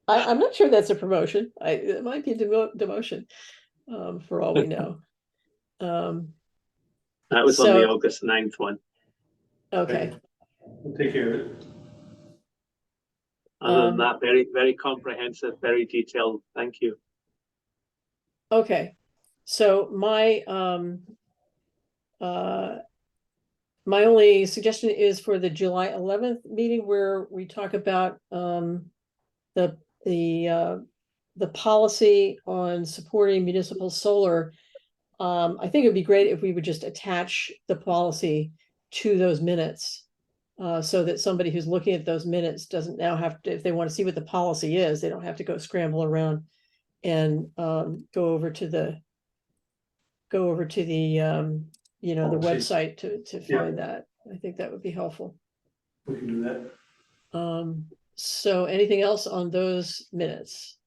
I'm not sure that's a promotion. It might be a demotion, for all we know. That was on the August 9th one. Okay. We'll take care of it. Other than that, very, very comprehensive, very detailed. Thank you. Okay. So my only suggestion is for the July 11th meeting where we talk about the policy on supporting municipal solar. I think it'd be great if we would just attach the policy to those minutes, so that somebody who's looking at those minutes doesn't now have to, if they want to see what the policy is, they don't have to go scramble around and go over to the the website to find that. I think that would be helpful. We can do that. So anything else on those minutes?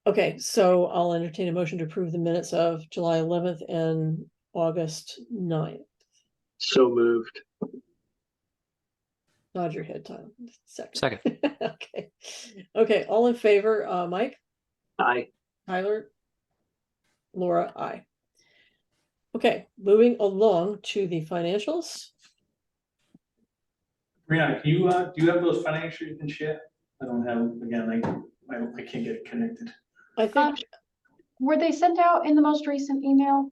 Okay, so I'll entertain a motion to approve the minutes of July 11th and August 9th. So moved. Nod your head, Tyler. Second. Okay. Okay, all in favor, Mike? Aye. Tyler? Laura, aye. Okay, moving along to the financials. Brianna, can you, do you have those financials you can share? I don't have them. Again, I can't get connected. I think Were they sent out in the most recent email?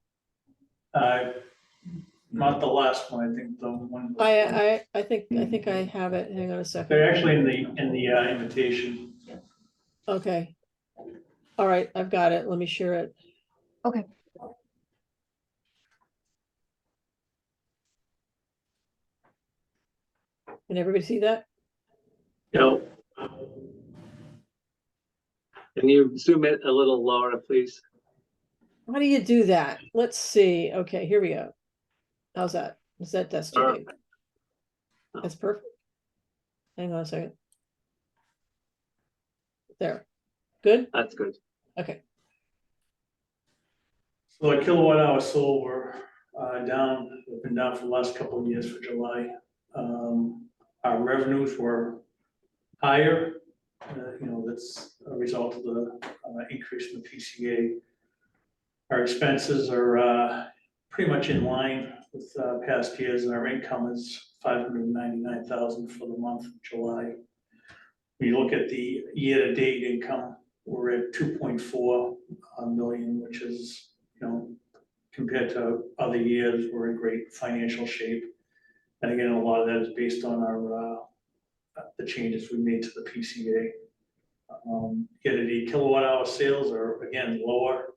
Not the last one, I think the one. I think I have it. Hang on a second. They're actually in the invitation. Okay. All right, I've got it. Let me share it. Okay. Can everybody see that? No. Can you zoom in a little, Laura, please? How do you do that? Let's see. Okay, here we go. How's that? Is that too big? That's perfect. Hang on a second. There. Good? That's good. Okay. So our kilowatt hour solar down, have been down for the last couple of years for July. Our revenues were higher. That's a result of the increase in the PCA. Our expenses are pretty much in line with past years, and our income is $599,000 for the month of July. When you look at the year-to-date income, we're at 2.4 million, which is, compared to other years, we're in great financial shape. And again, a lot of that is based on our the changes we made to the PCA. Year-to-date kilowatt hour sales are again lower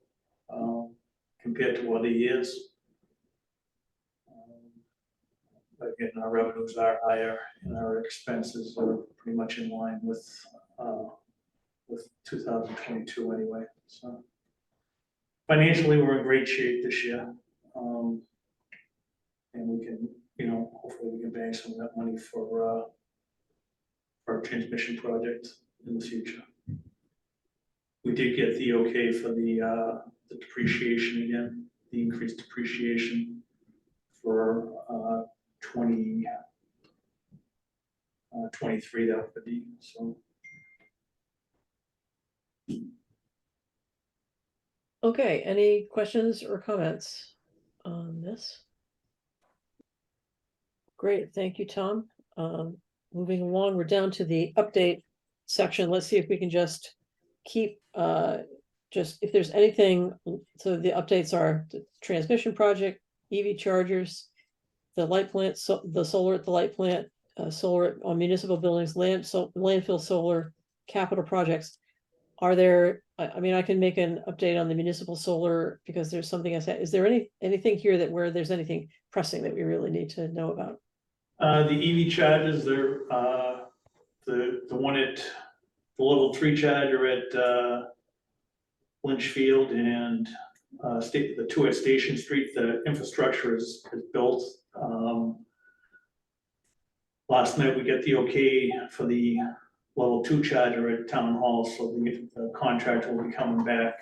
compared to other years. But again, our revenues are higher and our expenses are pretty much in line with 2022 anyway. So financially, we're in great shape this year. And we can, hopefully we can bank some of that money for our transmission project in the future. We did get the okay for the depreciation again, the increased depreciation for 2023, that would be, so. Okay, any questions or comments on this? Great, thank you, Tom. Moving along, we're down to the update section. Let's see if we can just keep, if there's anything, so the updates are the transmission project, EV chargers, the light plant, the solar at the light plant, solar on municipal buildings, landfill solar, capital projects. Are there, I mean, I can make an update on the municipal solar because there's something I said. Is there anything here that where there's anything pressing that we really need to know about? The EV chargers, they're the one at the level 3 charger at Lynchfield and the two at Station Street. The infrastructure is built. Last night we got the okay for the level 2 charger at Town Hall, so the contractor will be coming back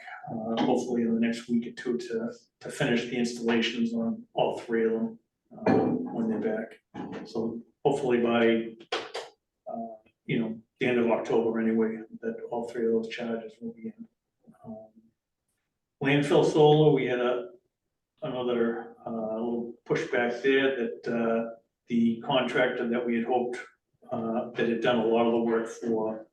hopefully in the next week or two to finish the installations on all 3 of them when they're back. So hopefully by the end of October anyway, that all 3 of those chargers will be in. Landfill solar, we had another little pushback there that the contractor that we had hoped that had done a lot of the work for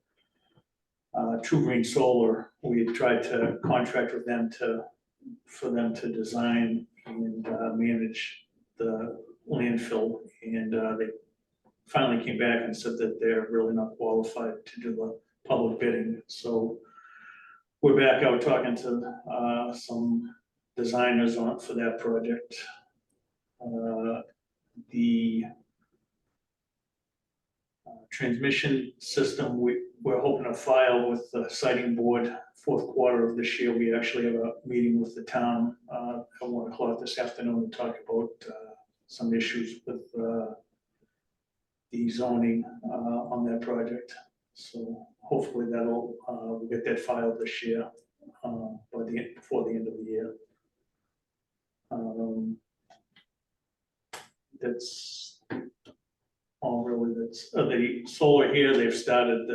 True Green Solar, we had tried to contract with them for them to design and manage the landfill, and they finally came back and said that they're really not qualified to do the public bidding. So we're back out talking to some designers for that project. The transmission system, we're hoping to file with the siting board 4th quarter of this year. We actually have a meeting with the town at 1 o'clock this afternoon to talk about some issues with the zoning on that project. So hopefully we'll get that filed this year before the end of the year. That's all really. That's the solar here. They've started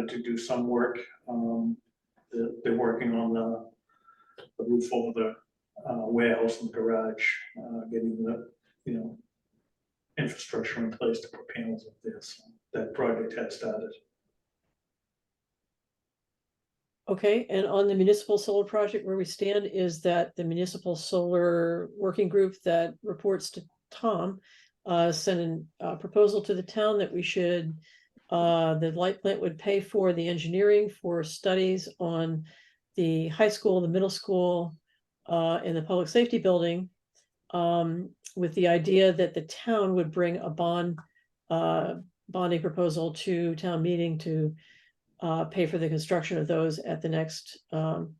to do some work. They're working on the roof over the warehouse and garage, getting the infrastructure in place to put panels up there. So that project has started. Okay, and on the municipal solar project, where we stand is that the municipal solar working group that reports to Tom sent a proposal to the town that we should, the light plant would pay for the engineering for studies on the high school, the middle school, and the public safety building, with the idea that the town would bring a bonding proposal to town meeting to pay for the construction of those at the next town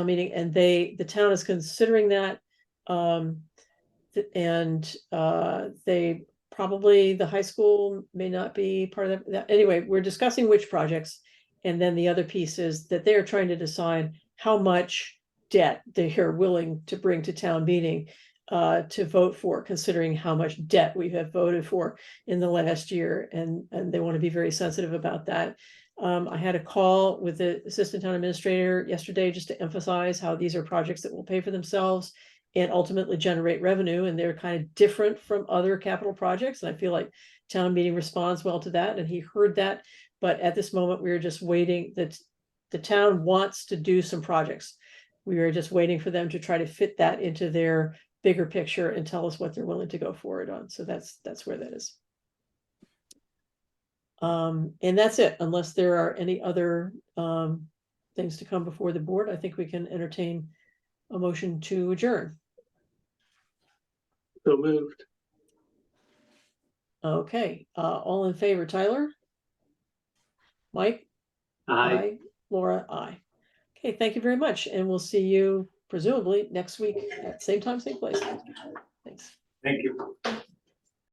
meeting. And the town is considering that. And they probably the high school may not be part of that. Anyway, we're discussing which projects. And then the other piece is that they're trying to decide how much debt they are willing to bring to town meeting to vote for, considering how much debt we have voted for in the last year. And they want to be very sensitive about that. I had a call with the assistant town administrator yesterday just to emphasize how these are projects that will pay for themselves and ultimately generate revenue. And they're kind of different from other capital projects. And I feel like town meeting responds well to that. And he heard that. But at this moment, we are just waiting that the town wants to do some projects. We are just waiting for them to try to fit that into their bigger picture and tell us what they're willing to go forward on. So that's where that is. And that's it, unless there are any other things to come before the board. I think we can entertain a motion to adjourn. So moved. Okay, all in favor, Tyler? Mike? Aye. Laura, aye. Okay, thank you very much. And we'll see you presumably next week at same time, same place.